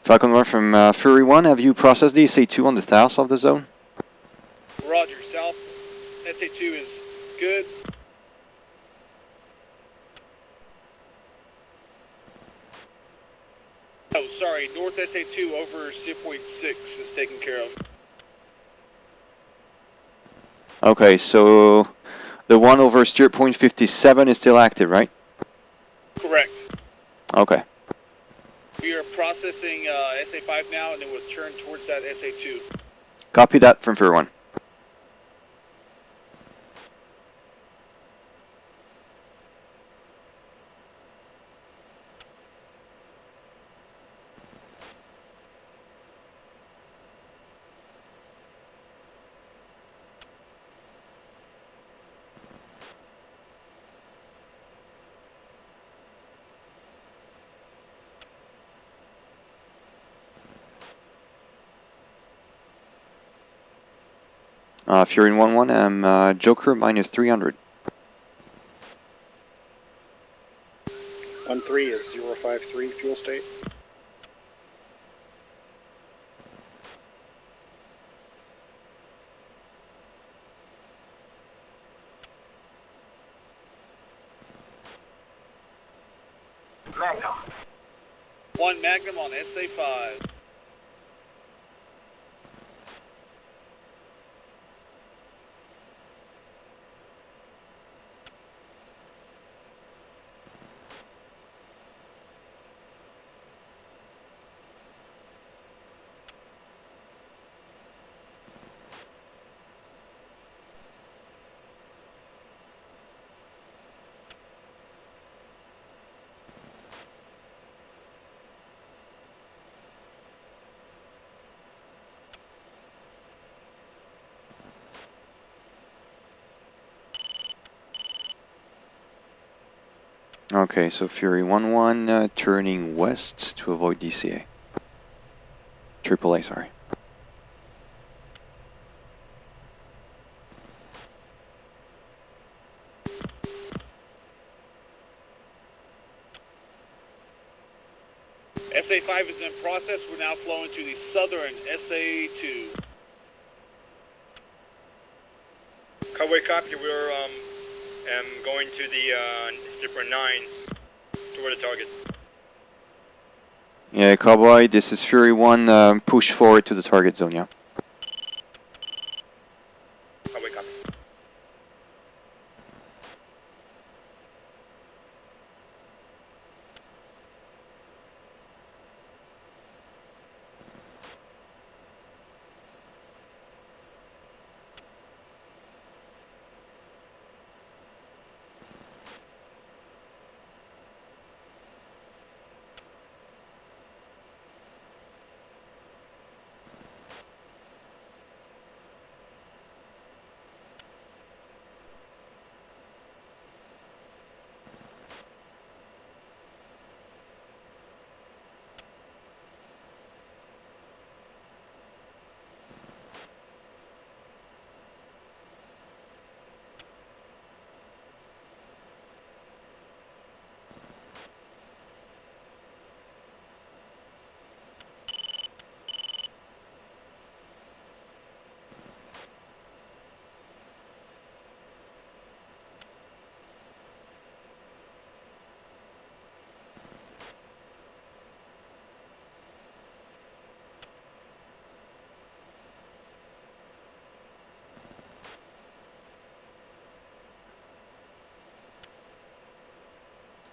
S1: Falcon 1 from Fury 1, have you processed the SA2 on the south of the zone?
S2: Roger, south SA2 is good. Oh, sorry, north SA2 over 0.6 is taken care of.
S1: Okay, so the one over steer point 57 is still active, right?
S2: Correct.
S1: Okay.
S2: We are processing SA5 now, and then we'll turn towards that SA2.
S1: Copy that from Fury 1. Fury 1-1, I'm Joker minus 300.
S6: 1-3 is 053, fuel state.
S8: Magnum.
S2: One Magnum on SA5.
S1: Okay, so Fury 1-1 turning west to avoid DCA. AAA, sorry.
S2: SA5 is in process. We're now flowing to the southern SA2.
S4: Cowboy copy, we're going to the Zipper 9 toward the target.
S1: Yeah, Cowboy, this is Fury 1, push forward to the target zone, yeah.
S4: Cowboy copy.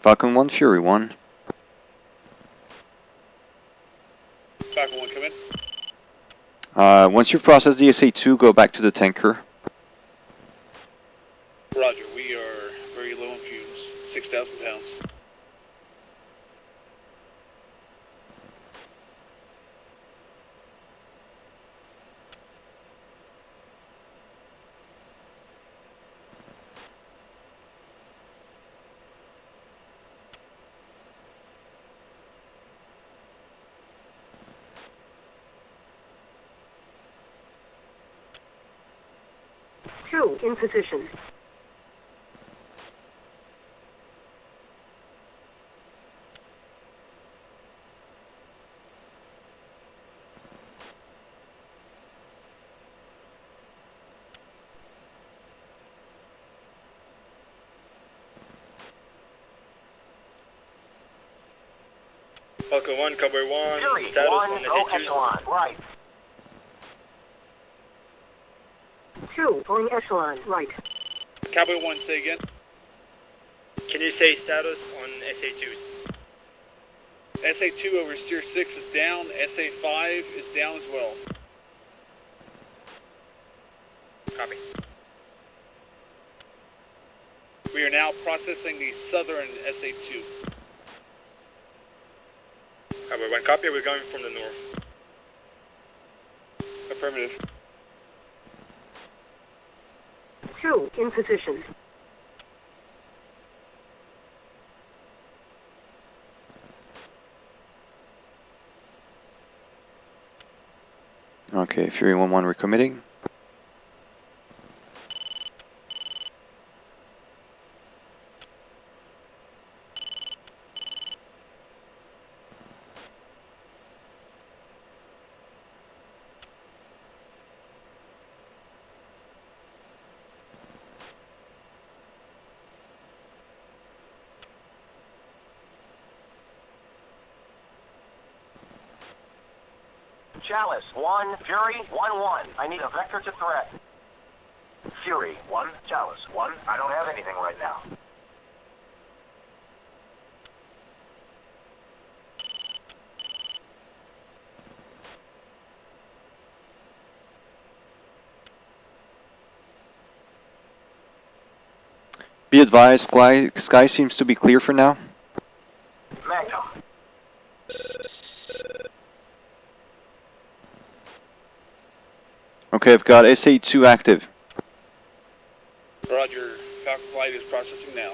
S1: Falcon 1, Fury 1.
S2: Falcon 1, come in.
S1: Once you've processed the SA2, go back to the tanker.
S2: Roger, we are very low on fumes. 6,000 pounds.
S9: Two in position.
S4: Falcon 1, Cowboy 1,
S8: Fury
S4: status
S8: 1,
S4: on
S8: go
S4: SA2.
S8: echelon, right.
S9: Two going echelon, right.
S2: Cowboy 1, say again.
S4: Can you say status on SA2?
S2: SA2 over steer 6 is down. SA5 is down as well.
S4: Copy.
S2: We are now processing the southern SA2.
S4: Cowboy 1, copy. We're going from the north.
S2: Affirmative.
S9: Two in position.
S1: Okay, Fury 1-1 recommitting.
S8: Chalice 1, Fury 1-1. I need a vector to threat. Fury 1, Chalice 1. I don't have anything right now.
S1: Be advised, sky seems to be clear for now.
S8: Magnum.
S1: Okay, I've got SA2 active.
S2: Roger. Falcon Flight is processing now.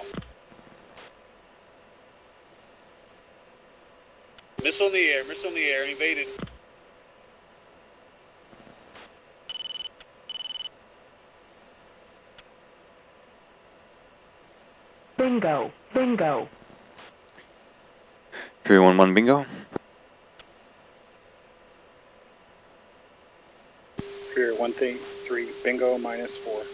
S2: Missile in the air, missile in the air, invaded.
S9: Bingo. Bingo.
S1: Fury 1-1 bingo.
S6: Fury 1-3, bingo, -4.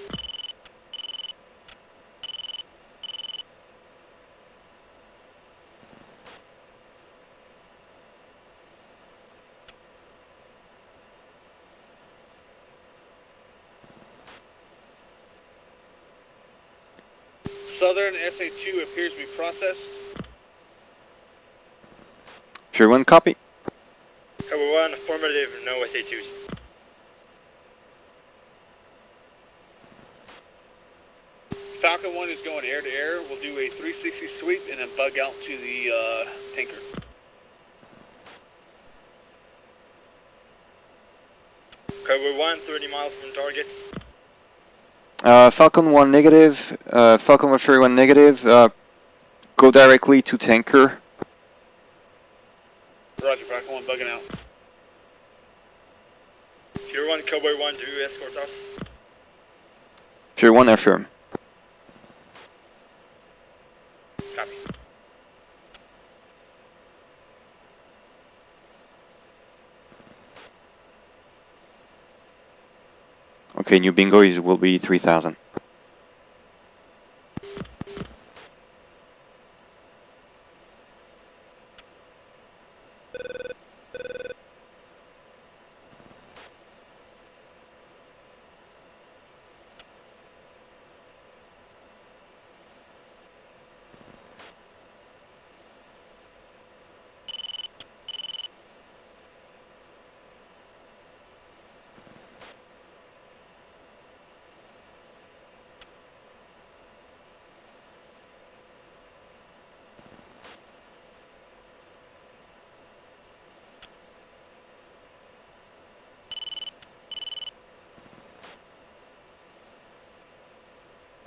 S2: Southern SA2 appears to be processed.
S1: Fury 1 copy.
S4: Cowboy 1, affirmative, no SA2s.
S2: Falcon 1 is going air to air. We'll do a 360 sweep and then bug out to the tanker.
S4: Cowboy 1, 30 miles from target.
S1: Falcon 1 negative. Falcon 1 Fury 1 negative. Go directly to tanker.
S2: Roger, Falcon 1 bugging out.
S4: Fury 1, Cowboy 1 to escort us.
S1: Fury 1 affirm.
S4: Copy.
S1: Okay, new bingo will be 3000.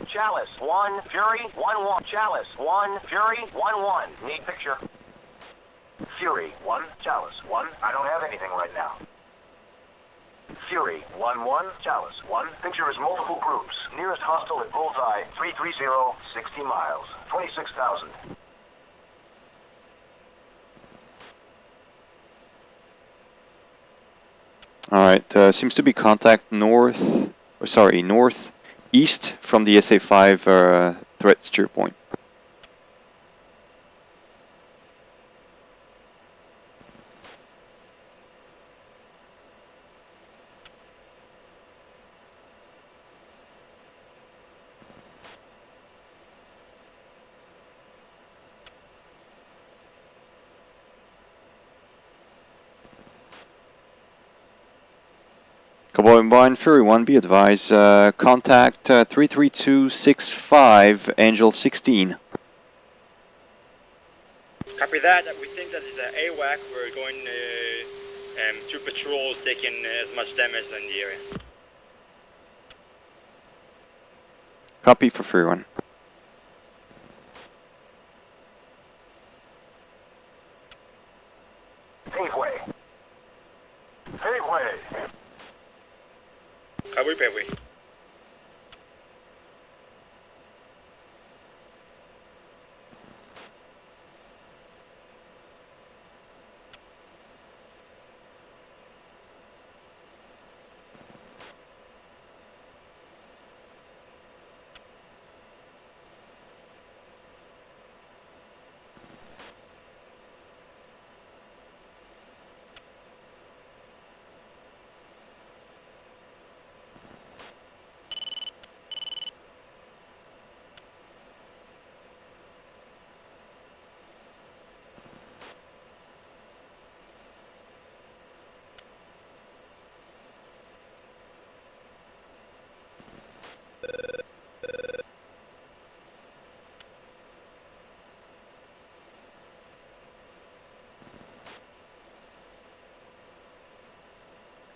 S8: Chalice 1, Fury 1-1. Chalice 1, Fury 1-1. Need picture. Fury 1, Chalice 1. I don't have anything right now. Fury 1-1, Chalice 1. Picture is multiple groups. Nearest hostile at bullseye 330, 60 miles. 26,000.
S1: Alright, seems to be contact northeast from the SA5 threat steer point. Cowboy 1, Fury 1, be advised, contact 33265, Angel 16.
S4: Copy that. We think that is an AWAC. We're going two patrols taking as much damage in the area.
S1: Copy for Fury 1.
S8: Paveway. Paveway.
S4: Cowboy paveway.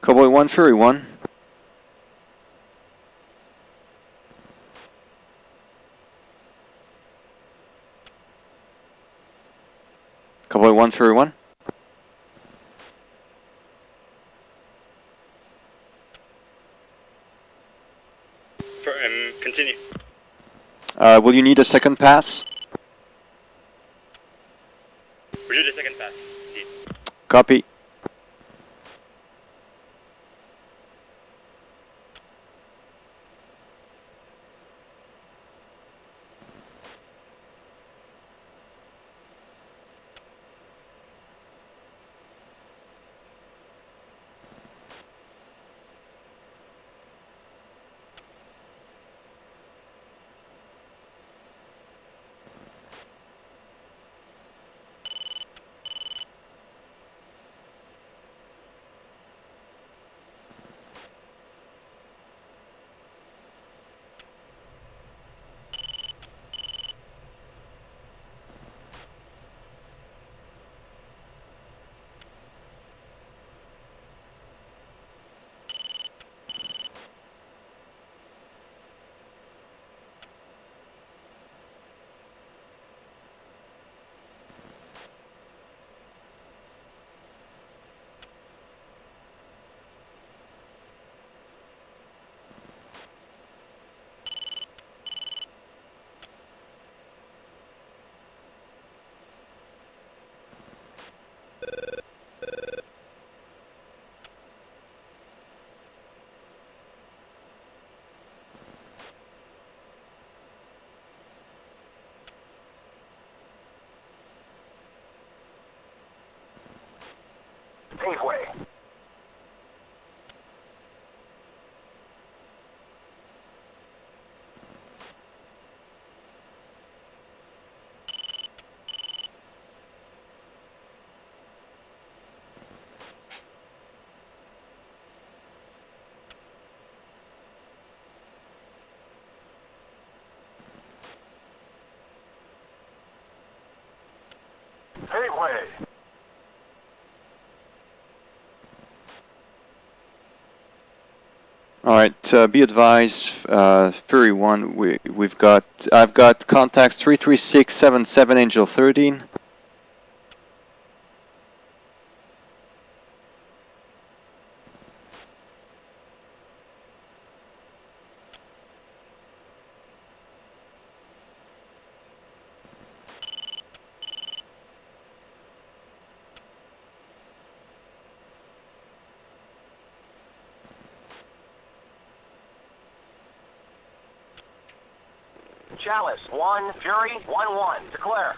S1: Cowboy 1, Fury 1. Cowboy 1, Fury 1. Will you need a second pass?
S4: We do the second pass. Indeed.
S1: Copy.
S8: Paveway. Paveway.
S1: All right. Be advised, Fury 1. I've got contacts 33677 Angel 13.
S8: Chalice 1, Fury 1-1. Declare.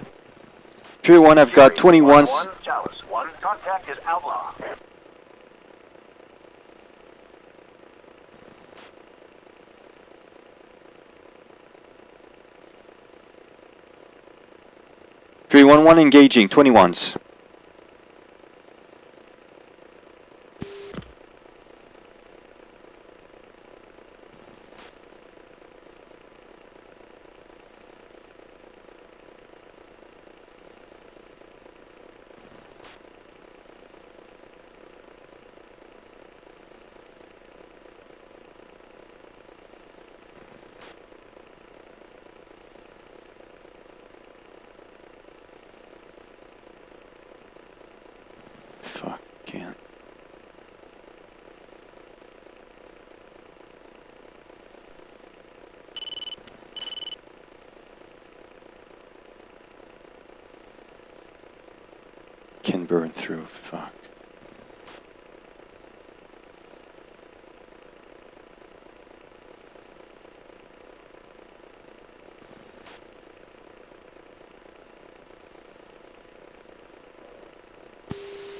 S1: Fury 1, I've got
S8: Fury
S1: 21s.
S8: 1-1, Chalice 1. Contact is outlaw.
S1: Fury 1-1 engaging, 21s. Fuck, can't. Can burn through, fuck.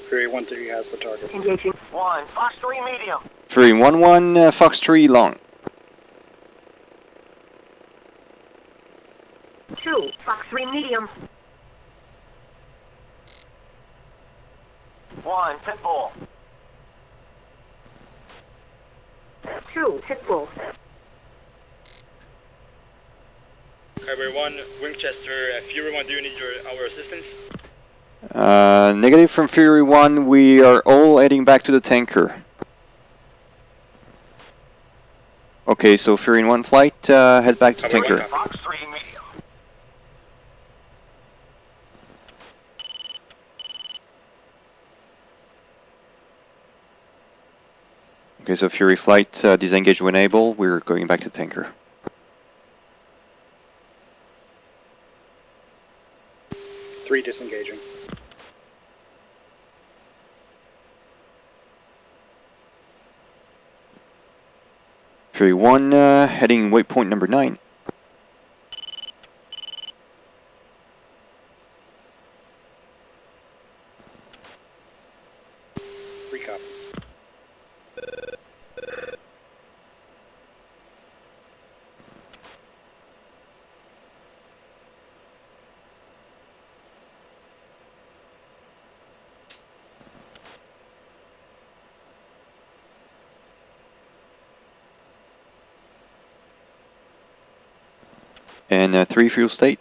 S6: Fury 1-3 has the target.
S9: Engaging.
S8: 1, Fox 3 medium.
S1: Fury 1-1, Fox 3 long.
S9: 2, Fox 3 medium.
S8: 1, Pitbull.
S9: 2, Pitbull.
S4: Cowboy 1, Winchester, Fury 1, do you need our assistance?
S1: Negative from Fury 1, we are all heading back to the tanker. Okay, so Fury 1 flight, head back to
S4: Cowboy
S1: tanker.
S4: 1,
S8: Fox 3 medium.
S1: Okay, so Fury flight, disengage when able, we're going back to tanker.
S6: 3 disengaging.
S1: Fury 1 heading waypoint number 9.
S6: Three copies.
S1: And 3 fuel state.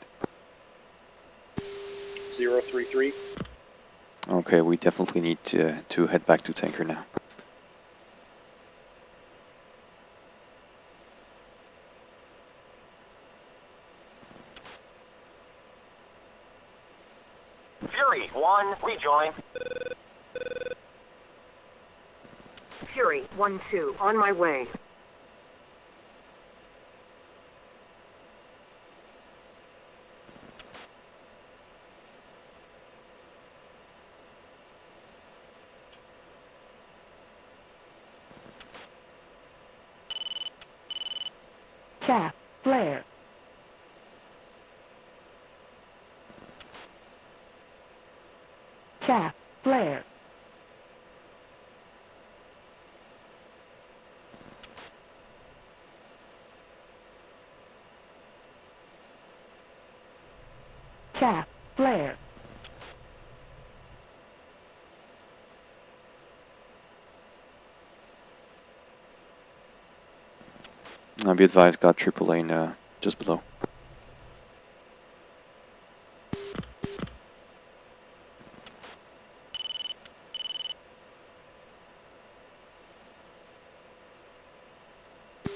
S6: 033.
S1: Okay, we definitely need to head back to tanker now.
S8: Fury 1, rejoin.
S9: Fury 1-2, on my way. Chaff, flare. Chaff, flare. Chaff, flare.
S1: I'll be advised, got triple lane just below.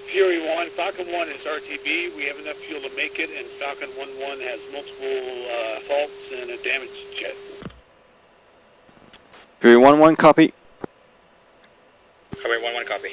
S2: Fury 1, Falcon 1 is RTB. We have enough fuel to make it, and Falcon 1-1 has multiple faults and a damaged jet.
S1: Fury 1-1, copy.
S4: Cowboy 1-1, copy.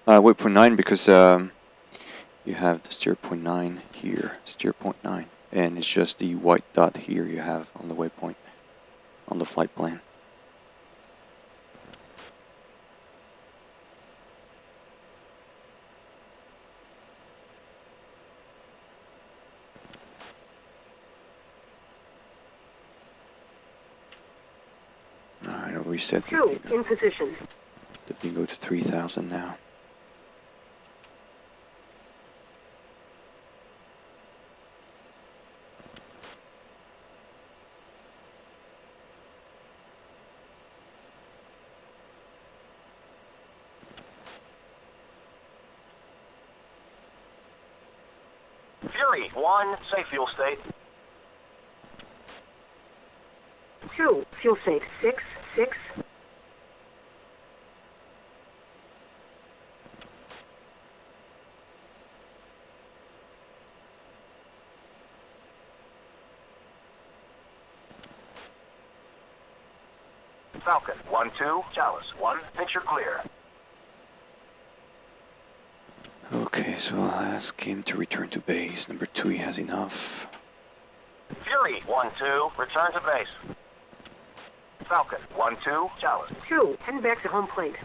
S1: Waypoint 9 because you have the steer point 9 here, steer point 9, and it's just the white dot here you have on the waypoint, on the flight plan. Alright, I'll reset the
S9: 2, in position.
S1: Let me go to 3000 now.
S8: Fury 1, safe fuel state.
S9: 2, fuel safe 6, 6.
S8: Falcon 1-2, Chalice 1, picture clear.
S1: Okay, so I'll ask him to return to base. Number 2, he has enough.
S8: Fury 1-2, return to base. Falcon 1-2, Chalice.
S9: 2, heading back to home plate.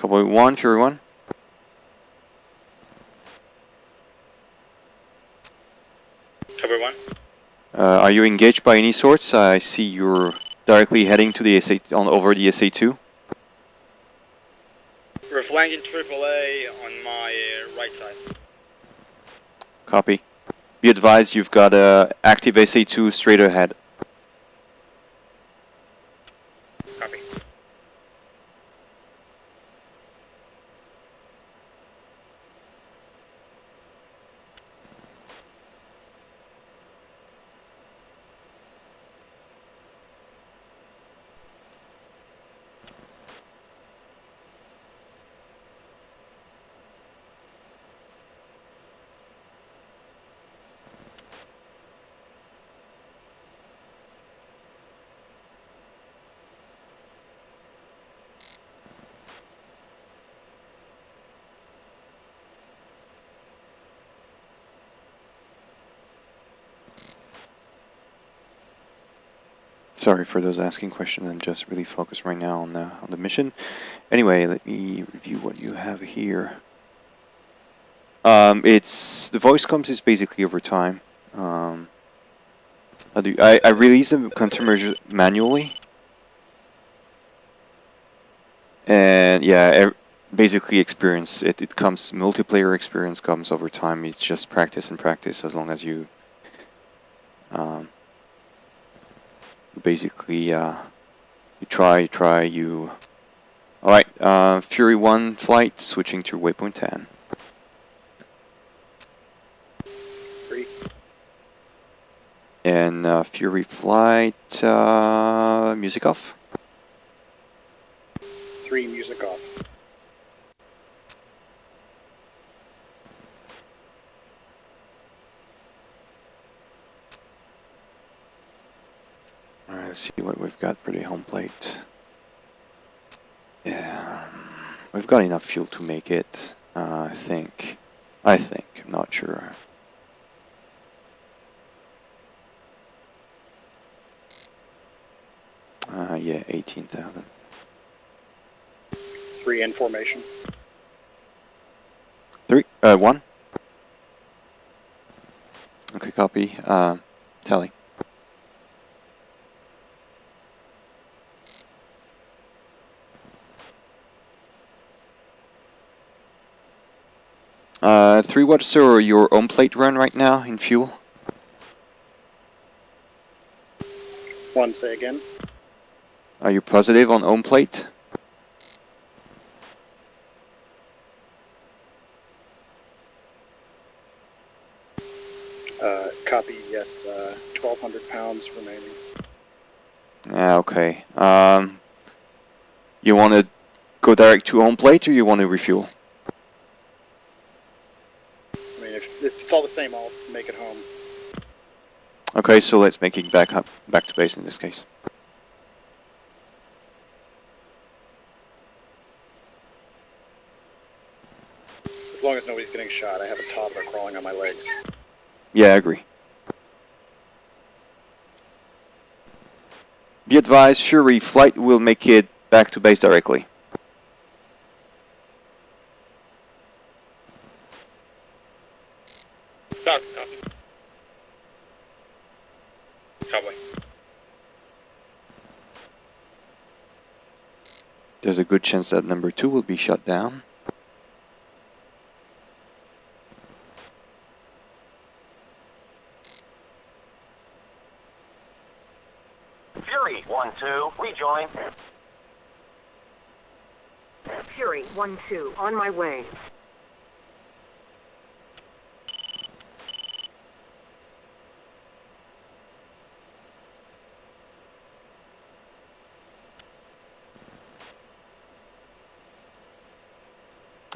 S1: Cowboy 1, Fury 1.
S4: Cover 1.
S1: Are you engaged by any sorts? I see you're directly heading to the SA over the SA2.
S4: We're flanking AAA on my right side.
S1: Copy. Be advised, you've got a active SA2 straight ahead.
S4: Copy.
S1: Sorry for those asking questions. I'm just really focused right now on the mission. Anyway, let me review what you have here. It's the voice comms is basically over time. I release the countermeasures manually, and yeah, basically experience it comes multiplayer experience comes over time. It's just practice and practice as long as you basically you try you. All right, Fury 1 flight switching to waypoint 10. And Fury flight, music off.
S6: 3, music off.
S1: Alright, let's see what we've got for the home plate. Yeah, we've got enough fuel to make it, I think, I'm not sure. Yeah, 18,000.
S6: 3 in formation.
S1: 1. Okay, copy. Tally. Three, what's your own plate run right now in fuel?
S6: 1, say again.
S1: Are you positive on own plate?
S6: Copy, yes. 1,200 pounds remaining.
S1: Yeah, okay. You want to go direct to home plate or you want to refuel?
S6: I mean, if it's all the same, I'll make it home.
S1: Okay, so let's make it back to base in this case.
S6: As long as nobody's getting shot, I have a toddler crawling on my legs.
S1: Yeah, I agree. Be advised, Fury flight will make it back to base directly.
S4: Copy. Cowboy.
S1: There's a good chance that number 2 will be shut down.
S8: Fury 1-2, rejoin.
S9: Fury 1-2, on my way.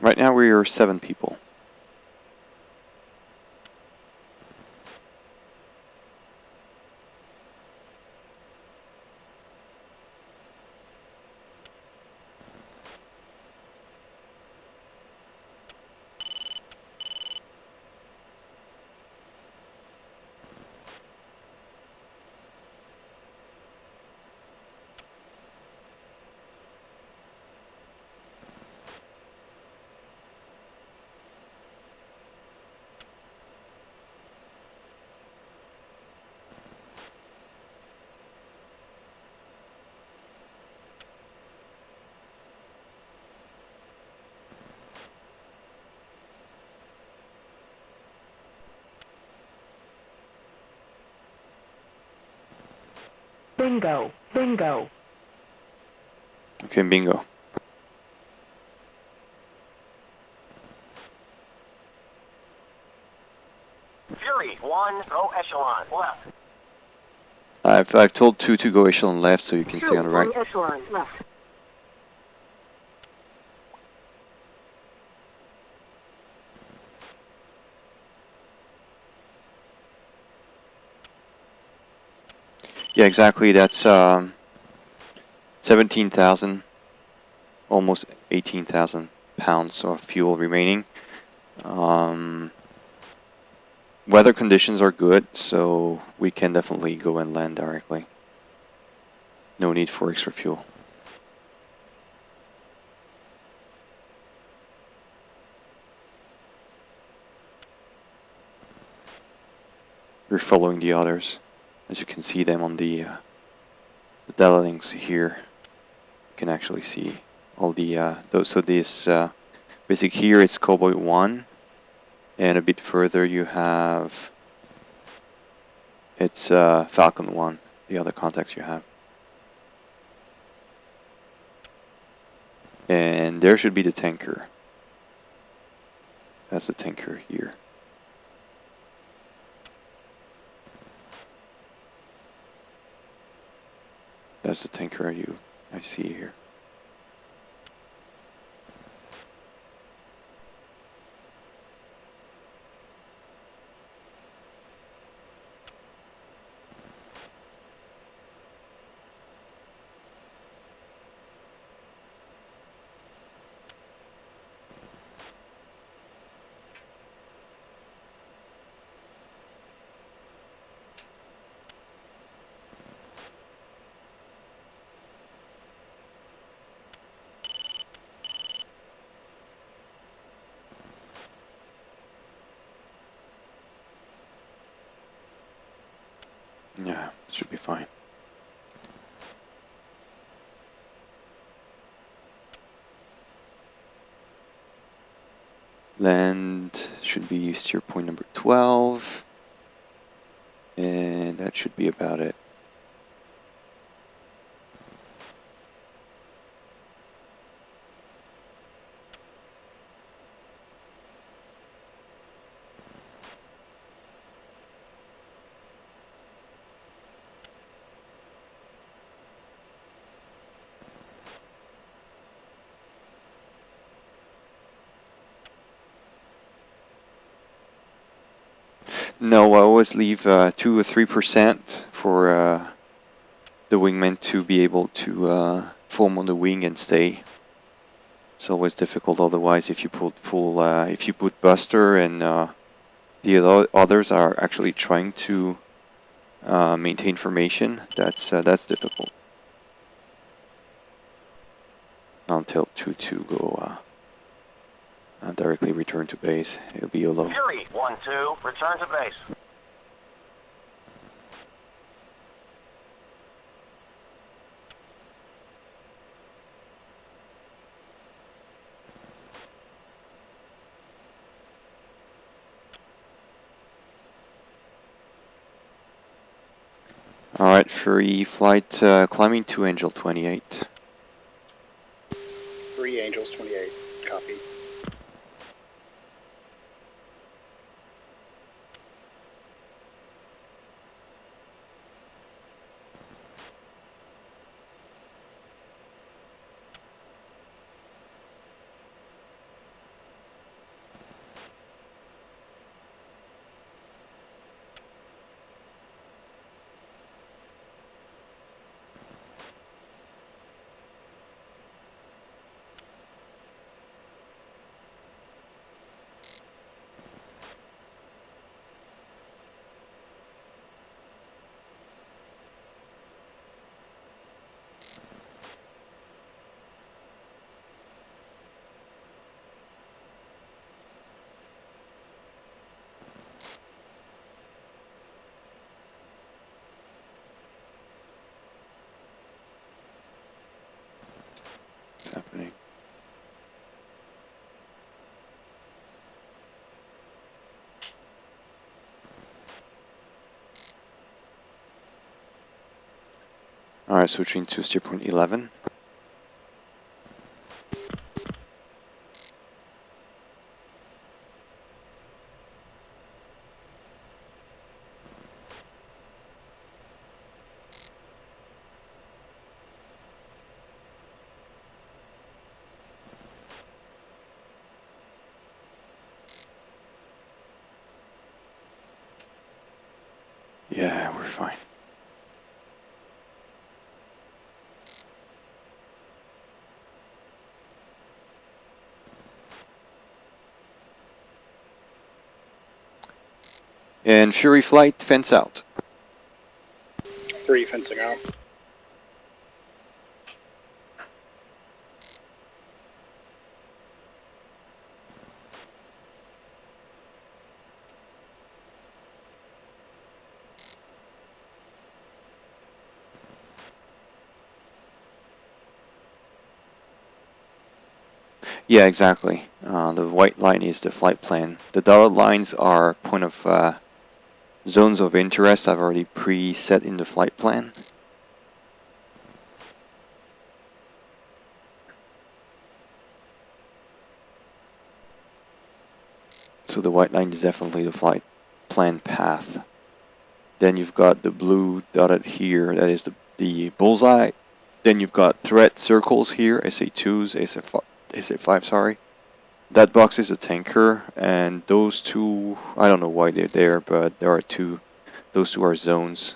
S1: Right now we are 7 people.
S9: Bingo. Bingo.
S1: Okay, bingo.
S8: Fury 1, go echelon, left.
S1: I've told 2 to go echelon left, so you can stay on the right.
S9: 1 echelon left.
S1: Yeah, exactly. That's 17,000, almost 18,000 pounds of fuel remaining. Weather conditions are good, so we can definitely go and land directly. No need for extra fuel. We're following the others, as you can see them on the data links here. You can actually see all the those. So this basic here it's Cowboy 1, and a bit further you have it's Falcon 1. The other contacts you have, and there should be the tanker. That's the tanker here. That's the tanker I see here. Yeah, it should be fine. Land should be steer point number 12, and that should be about it. No, I always leave 2 or 3% for the wingman to be able to form on the wing and stay. It's always difficult otherwise if you put full, if you put Buster and the others are actually trying to maintain formation. That's difficult. I'll tell 2 to go directly return to base. It'll be a low.
S8: Fury 1-2, return to base.
S1: Alright, free flight climbing to Angel 28.
S6: 3 Angels 28. Copy.
S1: Alright, switching to steer point 11. Yeah, we're fine. And Fury flight, fence out.
S6: 3 fencing out.
S1: Yeah, exactly. The white line is the flight plan. The dotted lines are point of zones of interest I've already preset in the flight plan. So the white line is definitely the flight plan path. Then you've got the blue dotted here, that is the bullseye. Then you've got threat circles here, SA2s, SA5, sorry. That box is a tanker, and those two, I don't know why they're there, but there are two. Those two are zones.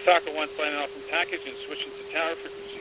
S2: Falcon 1 planning off from package and switching to tower frequency.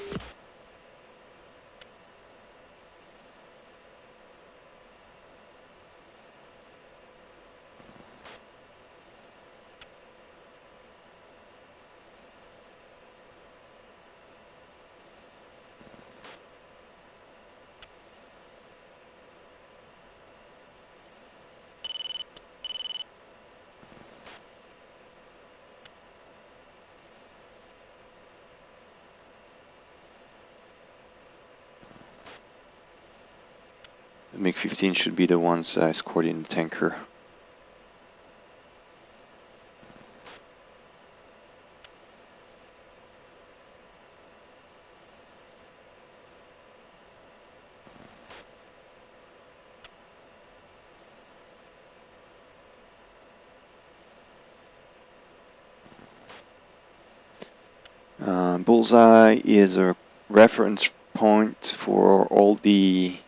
S1: The MiG-15 should be the ones escorting the tanker. Bullseye is a reference point for all the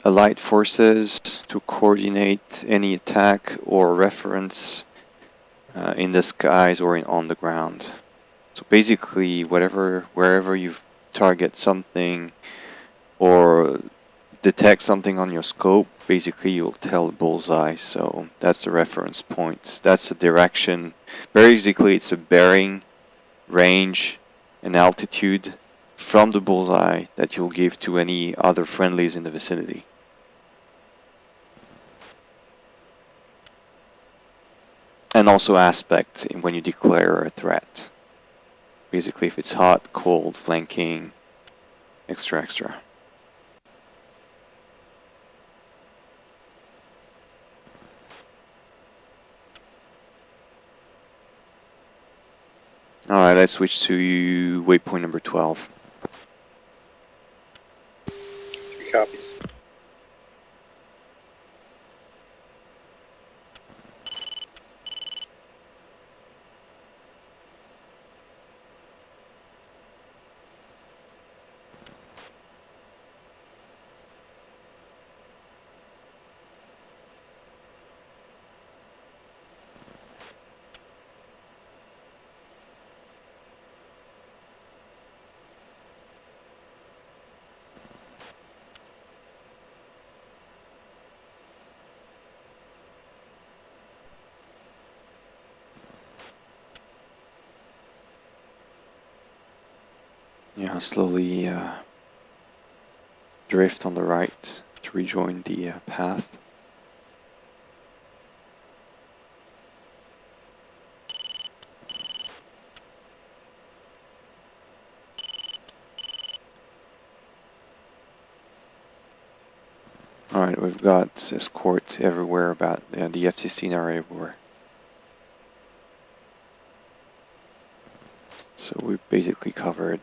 S1: Allied forces to coordinate any attack or reference in the skies or on the ground. So basically, wherever you target something or detect something on your scope, basically you'll tell the bullseye. So that's the reference point. That's the direction. Basically, it's a bearing, range, and altitude from the bullseye that you'll give to any other friendlies in the vicinity. And also aspect when you declare a threat. Basically, if it's hot, cold, flanking, extra. Alright, let's switch to waypoint number 12.
S6: 3 copies.
S1: Yeah, slowly drift on the right to rejoin the path. Alright, we've got Escort everywhere about, the F-16 are everywhere. So we've basically covered.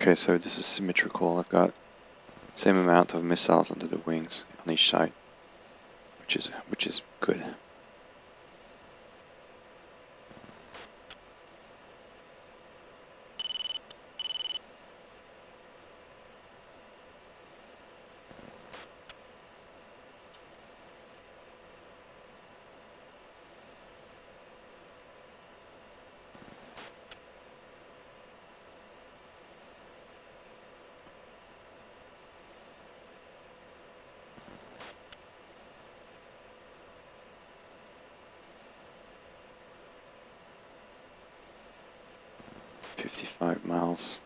S1: Okay, so this is symmetrical. I've got same amount of missiles under the wings on each side, which is good. $55 miles.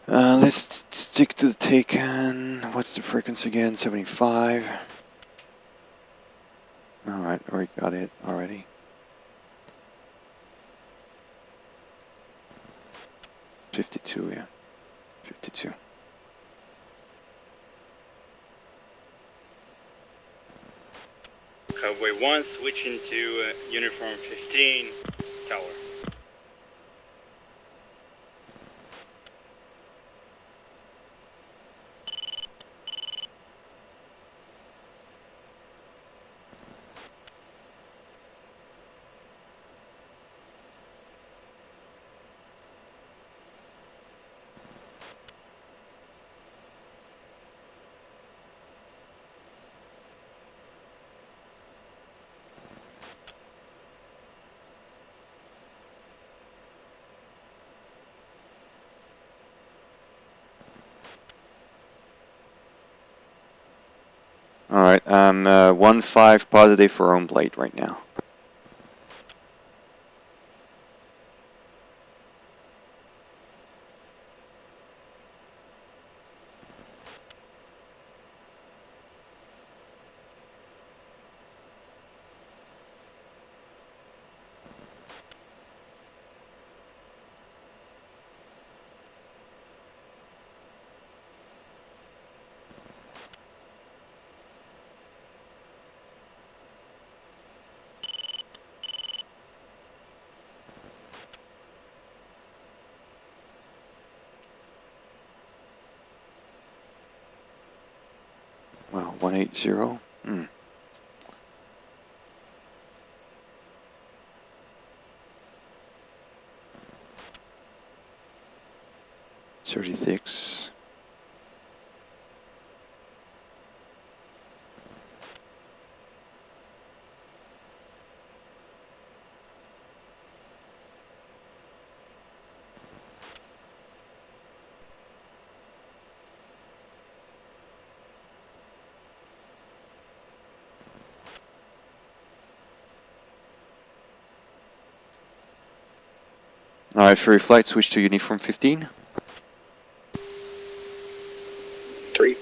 S1: Let's stick to the taken. What's the frequency again? 75. Alright, we got it already. $52, yeah. 52.
S4: Cowboy 1 switching to uniform 15, tower.
S1: Alright, I'm 1-5 positive for home plate right now. Well, 180. 36. Alright, Fury Flight, switch to uniform 15.
S6: 3.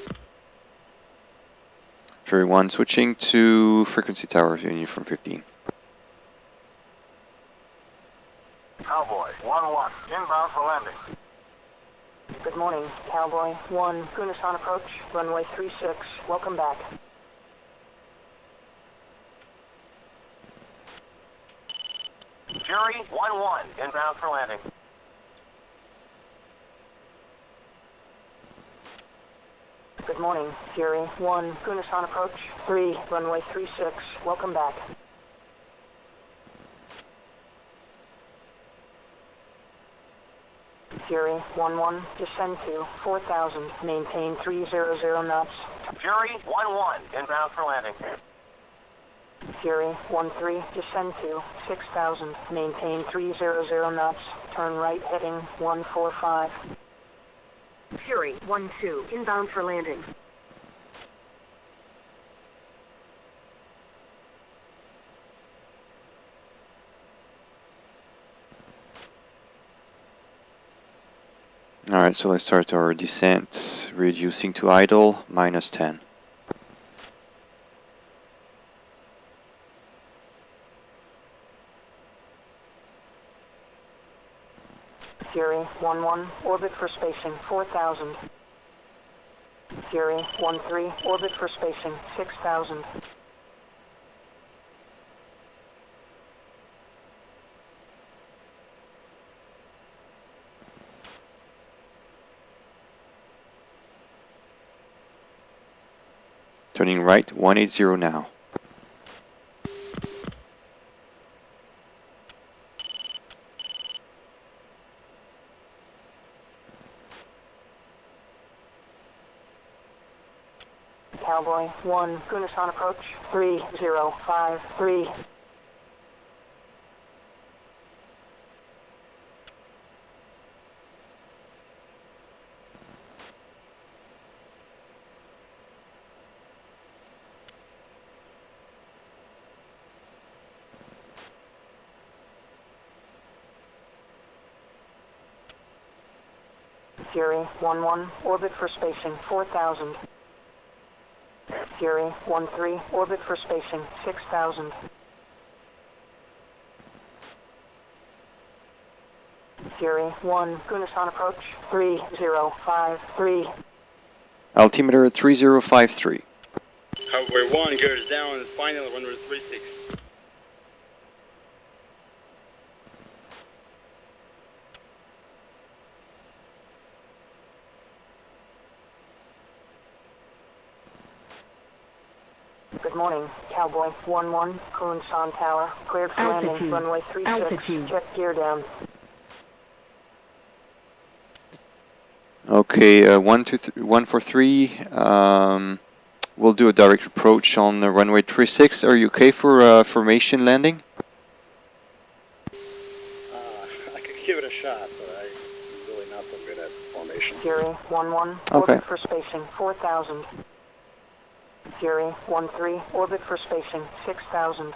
S1: Fury 1, switching to frequency tower of uniform 15.
S8: Cowboy 1-1, inbound for landing.
S9: Good morning, Cowboy 1, Kunasan approach, runway 36, welcome back.
S8: Fury 1-1, inbound for landing.
S9: Good morning, Fury 1, Kunasan approach, 3, runway 36, welcome back. Fury 1-1, descend to 4,000, maintain 300 knots.
S8: Fury 1-1, inbound for landing.
S9: Fury 1-3, descend to 6,000, maintain 300 knots, turn right heading 145.
S11: Fury 1-2, inbound for landing.
S1: Alright, so let's start our descent, reducing to idle, -10.
S9: Fury 1-1, orbit for spacing 4,000. Fury 1-3, orbit for spacing 6,000.
S1: Turning right, 180 now.
S9: Cowboy 1, Kunasan approach, 3053. Fury 1-1, orbit for spacing 4,000. Fury 1-3, orbit for spacing 6,000. Fury 1, Kunasan approach, 3053.
S1: Altimeter 3053.
S4: Cowboy 1 goes down, final runway 36.
S9: Good morning, Cowboy 1-1, Kunasan Tower, cleared for landing,
S11: Altitude.
S9: runway 36,
S11: Altitude.
S9: check gear down.
S1: Okay, 143. We'll do a direct approach on the runway 36. Are you okay for formation landing?
S6: I could give it a shot, but I'm really not so good at formation.
S9: Fury 1-1,
S1: Okay.
S9: orbit for spacing 4,000. Fury 1-3, orbit for spacing 6,000.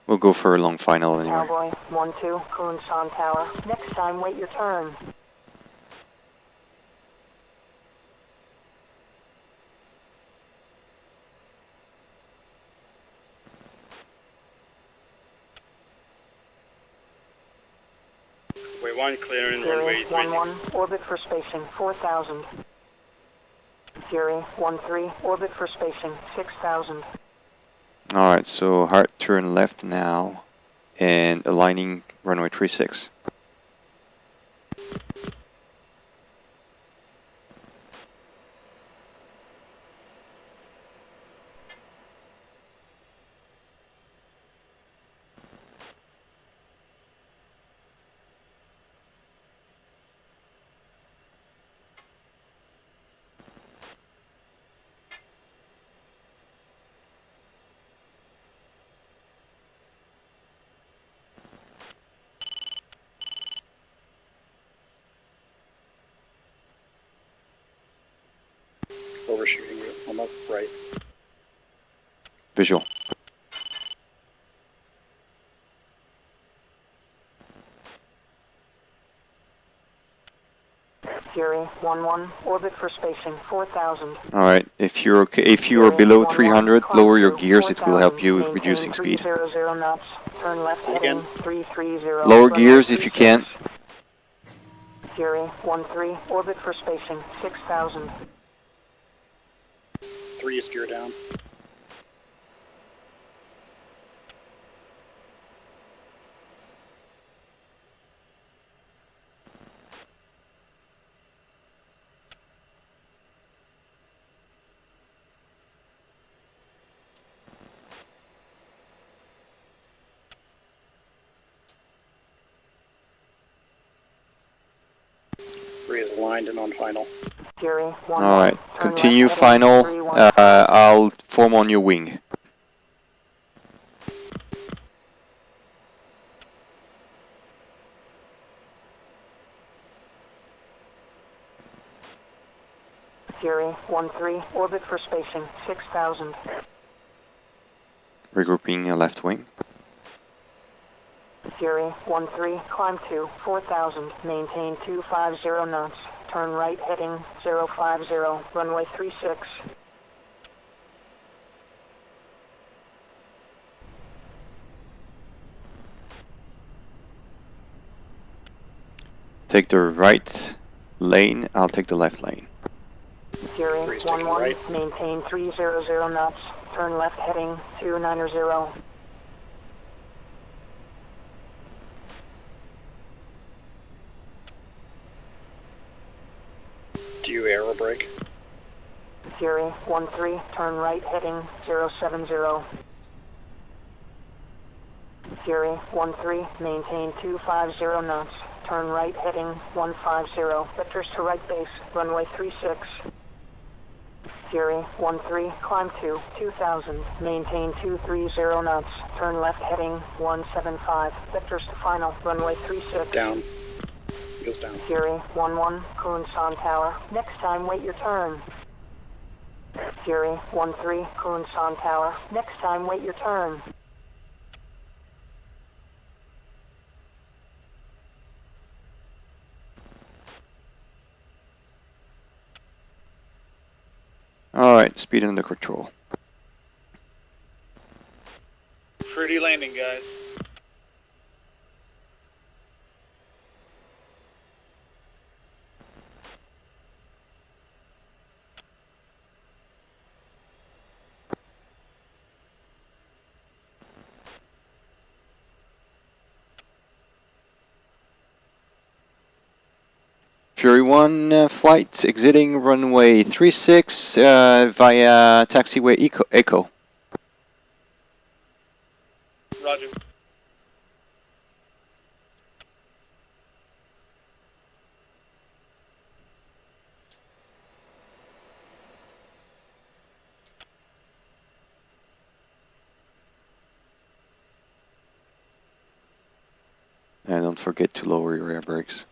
S1: We'll go for a long final anyway.
S9: Cowboy 1-2, Kunasan Tower, next time wait your turn.
S4: Way 1 clearing
S9: Fury
S4: runway 36.
S9: 1-1, orbit for spacing 4,000. Fury 1-3, orbit for spacing 6,000.
S1: Alright, so hard turn left now and aligning runway 36.
S6: I'm up right.
S1: Visual.
S9: Fury 1-1, orbit for spacing 4,000.
S1: All right. If you're okay, if you are
S9: Fury
S1: below
S9: 1-1,
S1: 300,
S9: climb
S1: lower your
S9: to
S1: gears. It will help
S9: 4,000,
S1: you with
S9: maintain
S1: reducing speed.
S9: 300 knots, turn left heading 330.
S1: Lower
S9: runway
S1: gears if you
S9: 36.
S1: can.
S9: Fury 1-3, orbit for spacing 6,000.
S6: 3 is gear down. Is aligned and on final.
S9: Fury 1-1.
S1: All right.
S9: turn
S1: Continue
S9: left heading
S1: final.
S9: 315.
S1: I'll form on your wing.
S9: Fury 1-3, orbit for spacing 6,000.
S1: Regrouping left wing.
S9: Fury 1-3, climb to 4,000, maintain 250 knots, turn right heading 050, runway 36.
S1: Take the right lane. I'll take the left lane.
S9: Fury
S6: Three's taking
S9: 1-1,
S6: right.
S9: maintain 300 knots, turn left heading 290.
S6: Do you aero brake?
S9: Fury 1-3, turn right heading 070. Fury 1-3, maintain 250 knots, turn right heading 150, vectors to right base, runway 36. Fury 1-3, climb to 2,000, maintain 230 knots, turn left heading 175, vectors to final, runway 36.
S6: Down. Goes down.
S9: Fury 1-1, Kunsan Tower, next time wait your turn. Fury 1-3, Kunsan Tower, next time wait your turn.
S1: All right. Speed under control.
S2: Pretty landing, guys.
S1: Fury 1 flight exiting runway 36 via taxiway Echo.
S2: Roger.
S1: And don't forget to lower your air brakes.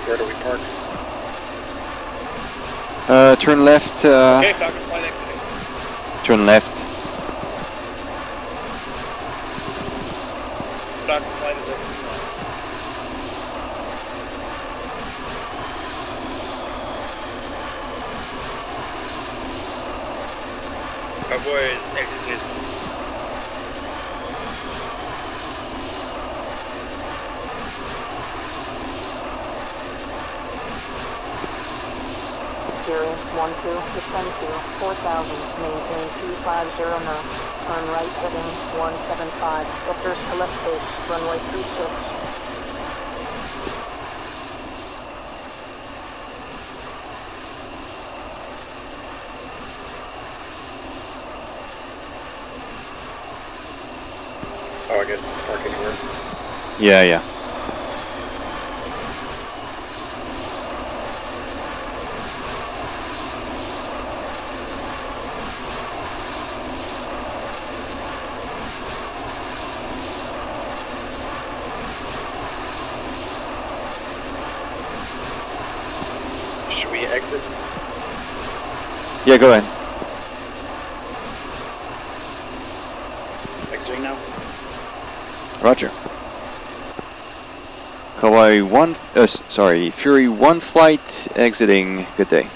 S6: Where do we park?
S1: Turn left.
S2: Okay, Falcon flight exiting.
S1: Turn left.
S2: Falcon flight is exiting.
S4: Cowboy is exiting his.
S9: Fury 1-2, descend to 4,000, maintain 250 knots, turn right heading 175, vectors to left base, runway 36.
S6: Oh, I guess park anywhere.
S1: Yeah, yeah.
S6: Should we exit?
S1: Yeah, go ahead.
S6: Exiting now?
S1: Roger. Cowboy 1, sorry, Fury 1 flight exiting. Good day.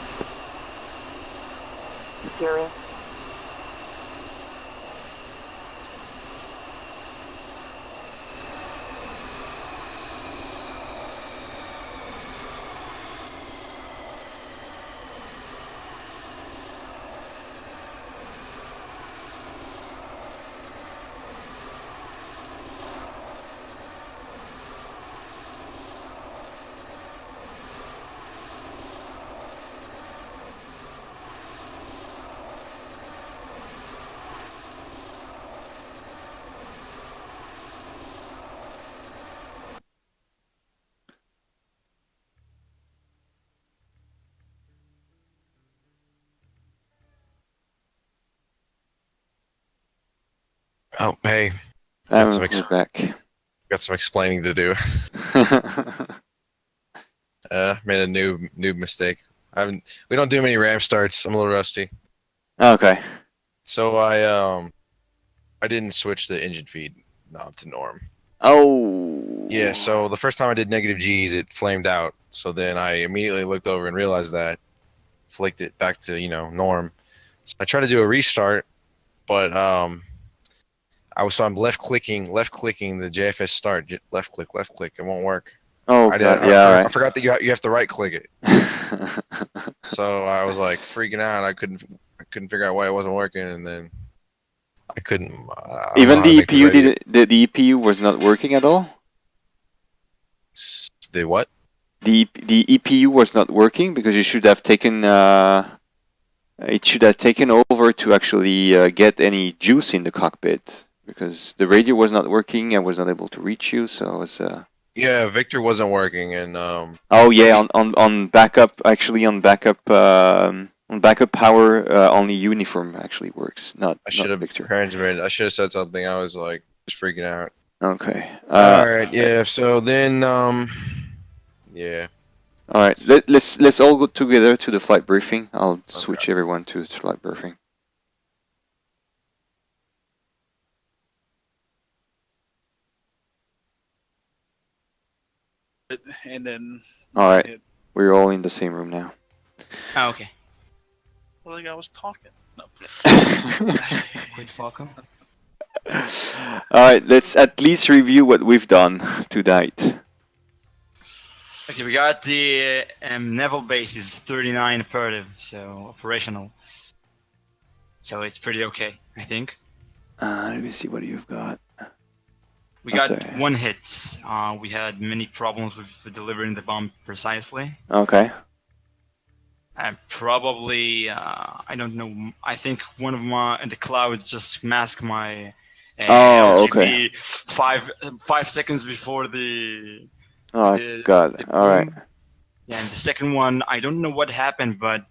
S9: Fury.
S3: Oh, hey.
S1: We're back.
S3: Got some explaining to do. Made a noob mistake. We don't do many ramp starts. I'm a little rusty.
S1: Okay.
S3: So I didn't switch the engine feed knob to norm.
S1: Oh.
S3: Yeah, so the first time I did negative G's, it flamed out. So then I immediately looked over and realized that, flicked it back to, norm. So I tried to do a restart, but I'm left clicking the JFS start, left click, it won't work.
S1: Oh,
S3: I forgot that you have to right click it. So I was like freaking out. I couldn't figure out why it wasn't working, and then I couldn't.
S1: Even the EPU the EPU was not working at all.
S3: The what?
S1: The EPU was not working because you should have taken it should have taken over to actually get any juice in the cockpit because the radio was not working and was not able to reach you. So it was.
S3: Yeah, Victor wasn't working, and
S1: Oh yeah, on backup on backup power only uniform actually works. Not Victor.
S3: I should have said something. I was like just freaking out.
S1: Okay.
S3: All right. Yeah. So then yeah.
S1: All right. Let's all go together to the flight briefing. I'll switch everyone to flight briefing.
S2: And then.
S1: All right. We're all in the same room now.
S12: Oh, okay.
S2: Well, like I was talking. No.
S12: Quit Falcon.
S1: All right. Let's at least review what we've done tonight.
S12: Okay, we got the naval base is 39 operative, so operational. So it's pretty okay, I think.
S1: Let me see what you've got.
S12: We got one hit. We had many problems with delivering the bomb precisely.
S1: Okay.
S12: And probably, I don't know. I think one of the cloud just masked my LGB 5 seconds before the.
S1: Oh God! All right.
S12: Yeah, and the second one, I don't know what happened, but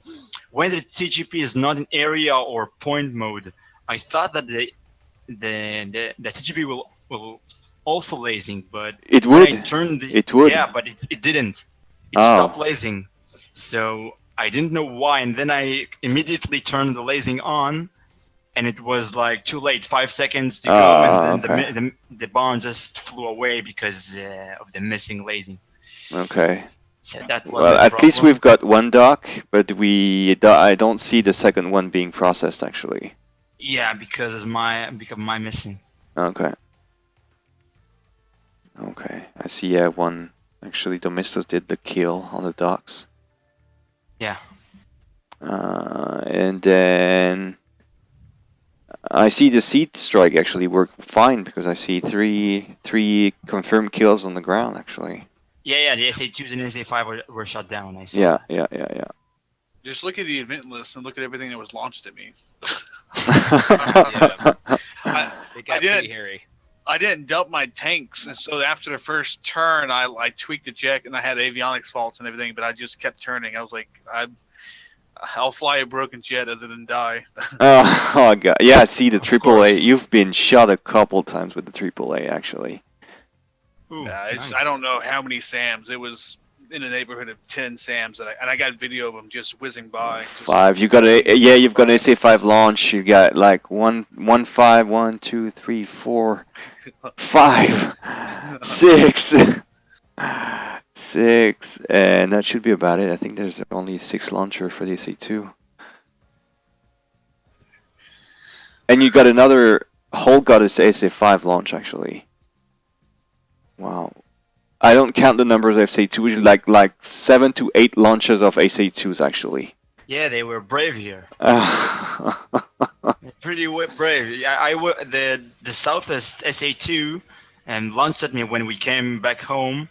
S12: when the TGP is not in area or point mode, I thought that the TGP will also lasing, but
S1: it
S12: when
S1: would.
S12: I turned
S1: It would.
S12: Yeah, but it didn't. It stopped lasing, so I didn't know why, and then I immediately turned the lasing on, and it was like too late. 5 seconds to go, and then the bomb just flew away because of the missing lasing.
S1: Okay.
S12: So that was
S1: well, at least we've got one dock, but I don't see the second one being processed actually.
S12: Yeah, because of my missing.
S1: Okay. Okay, I see. One actually. Domestos did the kill on the docks.
S12: Yeah.
S1: And then I see the seed strike actually worked fine because I see three confirmed kills on the ground actually.
S12: Yeah, the SA2s and SA5 were shut down. I see.
S1: Yeah.
S2: Just look at the event list and look at everything that was launched at me.
S5: They got pretty hairy.
S2: I didn't dump my tanks, and so after the first turn, I tweaked the jet, and I had avionics faults and everything, but I just kept turning. I was like, I'll fly a broken jet other than die.
S1: Oh god, yeah. See the AAA. You've been shot a couple times with the AAA, actually.
S12: Ooh,
S2: I don't know how many SAMs. It was in the neighborhood of 10 SAMs, and I got video of them just whizzing by. Just
S1: 5. You've got you've got an SA5 launch. You got like 1, 5, 1, 2, 3, 4, 5, 6, 6, and that should be about it. I think there's only 6 launcher for the SA2. And you got another whole goddess SA5 launch actually. Wow. I don't count the numbers of SA2, like 7 to 8 launches of SA2s actually.
S12: Yeah, they were brave here. Pretty brave. Yeah, the Southwest SA2 and launched at me when we came back home,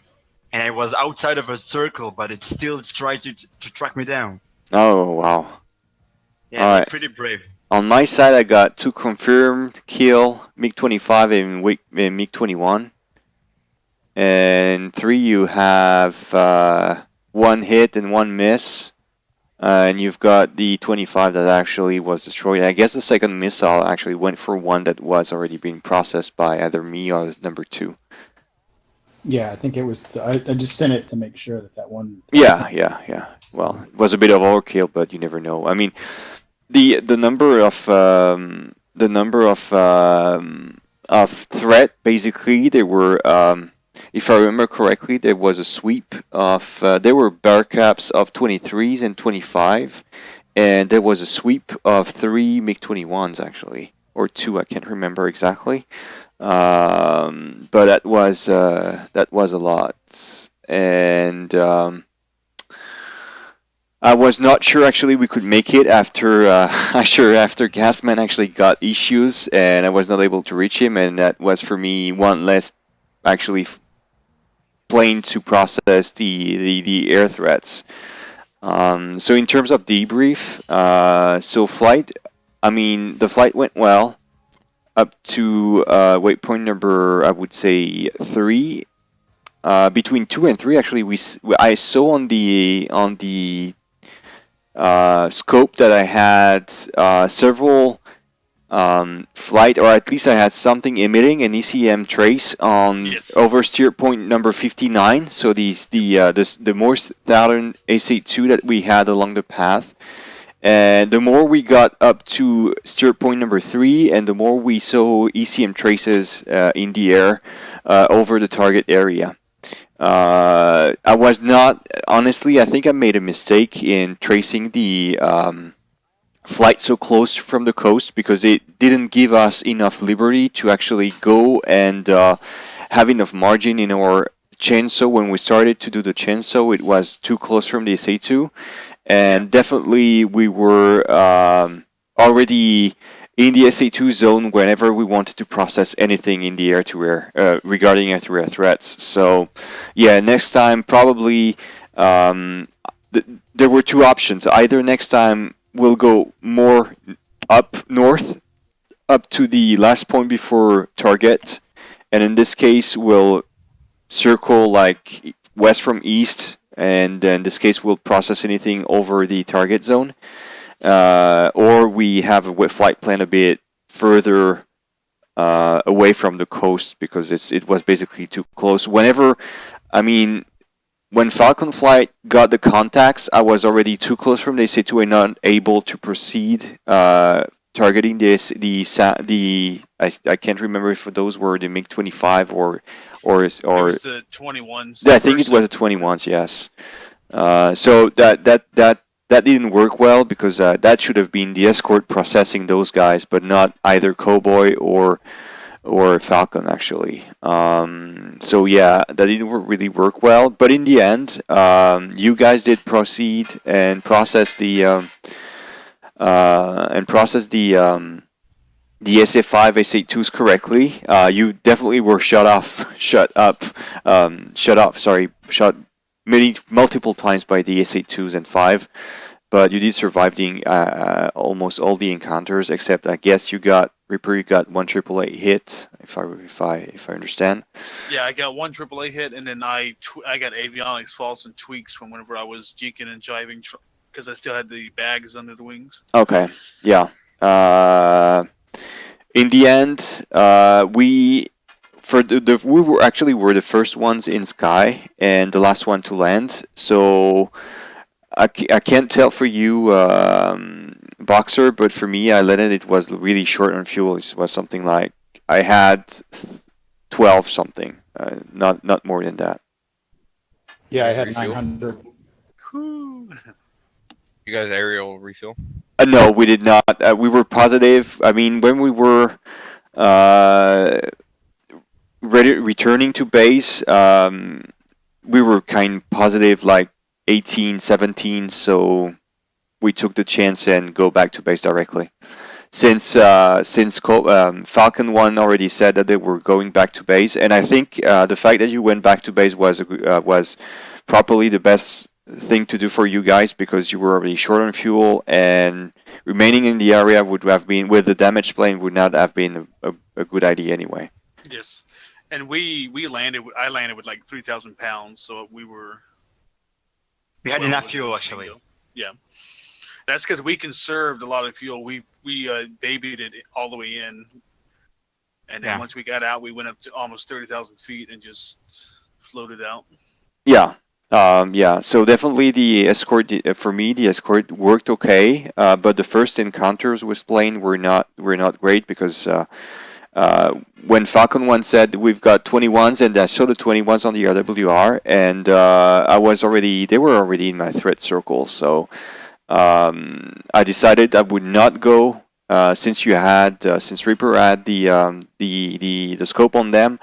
S12: and I was outside of a circle, but it still tried to track me down.
S1: Oh wow.
S12: Yeah,
S1: Alright.
S12: pretty brave.
S1: On my side, I got 2 confirmed kill, MiG-25 and MiG-21. And 3 you have 1 hit and 1 miss. And you've got the 25 that actually was destroyed. I guess the second missile actually went for one that was already being processed by either me or number 2.
S13: Yeah, I think it was. I just sent it to make sure that one.
S1: Yeah. Well, it was a bit of overkill, but you never know. I mean, the number of threat, basically, there were, if I remember correctly, there was a sweep of, there were bear caps of 23s and 25, and there was a sweep of 3 MiG-21s actually, or 2, I can't remember exactly, but that was a lot, and I was not sure actually we could make it after after Gasman actually got issues and I was not able to reach him, and that was for me one less actually plane to process the air threats. So in terms of debrief, so flight, I mean the flight went well up to waypoint number, I would say 3. Between 2 and 3 actually I saw on the scope that I had several flight, or at least I had something emitting an ECM trace on oversteer point number 59. So the more southern SA2 that we had along the path, and the more we got up to steer point number 3, and the more we saw ECM traces in the air over the target area. I was not, honestly, I think I made a mistake in tracing the flight so close from the coast, because it didn't give us enough liberty to actually go and have enough margin in our chainsaw. When we started to do the chainsaw, it was too close from the SA2, and definitely we were already in the SA2 zone whenever we wanted to process anything in the air-to-air regarding air-to-air threats. So, yeah, next time probably there were 2 options. Either next time we'll go more up north, up to the last point before target, and in this case we'll circle like west from east, and in this case we'll process anything over the target zone. Or we have a flight plan a bit further away from the coast, because it was basically too close. When Falcon Flight got the contacts, I was already too close from the SA2 and not able to proceed targeting I can't remember if those were the MiG-25 or
S2: it was the 21s.
S1: I think it was the 21s, yes. So that didn't work well, because that should have been the Escort processing those guys, but not either Cowboy or Falcon actually. So yeah, that didn't really work well. But in the end, you guys did proceed and process the SA5, SA2s correctly. You definitely were shot multiple times by the SA2s and 5. but you did survive the almost all the encounters, except I guess you got Reaper. You got one AAA hit, if I understand.
S2: Yeah, I got one AAA hit, and then I got avionics faults and tweaks from whenever I was jinking and jiving because I still had the bags under the wings.
S1: Okay, yeah. In the end, we were the first ones in sky and the last one to land. So I can't tell for you, Boxer, but for me, I landed. It was really short on fuel. It was something like I had 12 something, not more than that.
S13: Yeah, I had
S3: Refuel?
S13: 900.
S3: You guys aerial refuel?
S1: No, we did not. We were positive. I mean, when we were returning to base, we were kind positive, like 18, 17. So we took the chance and go back to base directly. Since Falcon 1 already said that they were going back to base, and I think the fact that you went back to base was probably the best thing to do for you guys, because you were already short on fuel, and remaining in the area would have been, with the damaged plane, would not have been a good idea anyway.
S2: Yes, and we landed. I landed with like 3,000 pounds, so we
S12: had
S2: well,
S12: enough fuel actually.
S2: Yeah, that's because we conserved a lot of fuel. We babied it all the way in, and then once we got out, we went up to almost 30,000 feet and just floated out.
S1: Yeah. So definitely the Escort, for me, the Escort worked okay, but the first encounters with plane were not great, because when Falcon 1 said we've got 21s, and I showed the 21s on the RWR, and they were already in my threat circle, so I decided I would not go, since Reaper had the scope on them.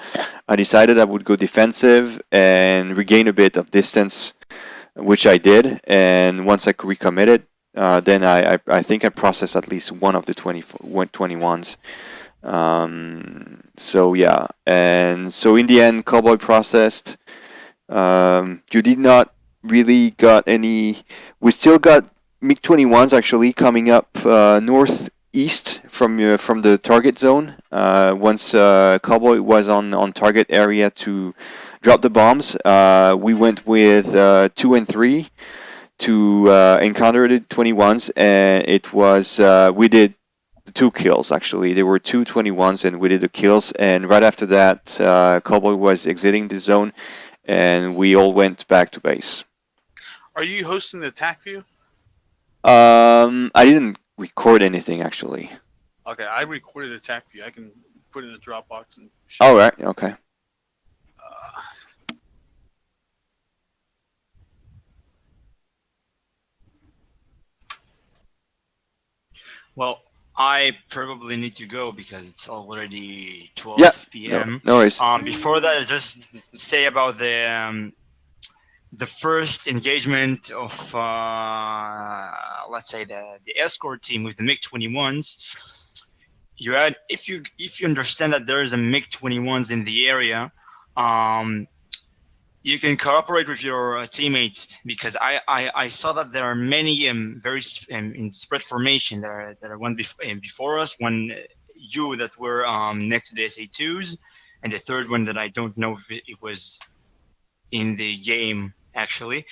S1: I decided I would go defensive and regain a bit of distance, which I did. And once I recommitted, then I think I processed at least one of the 21s. So yeah, and so in the end, Cowboy processed. You did not really got any. We still got MiG-21s actually coming up northeast from the target zone. Once Cowboy was on target area to drop the bombs, we went with 2 and 3 to encounter the 21s, and it was we did 2 kills actually. There were 2 21s, and we did the kills. And right after that, Cowboy was exiting the zone, and we all went back to base.
S2: Are you hosting the attack view?
S1: I didn't record anything actually.
S2: Okay, I recorded attack view. I can put it in the Dropbox and.
S1: All right. Okay.
S12: Well, I probably need to go because it's already 12 p.m.
S1: No worries.
S12: Before that, I'll just say about the first engagement of let's say the Escort team with the MiG-21s. You had, if you understand that there is a MiG-21s in the area, you can cooperate with your teammates, because I saw that there are many very in spread formation. There are one before us, one you that were next to the SA2s, and the third one that I don't know if it was in the game actually,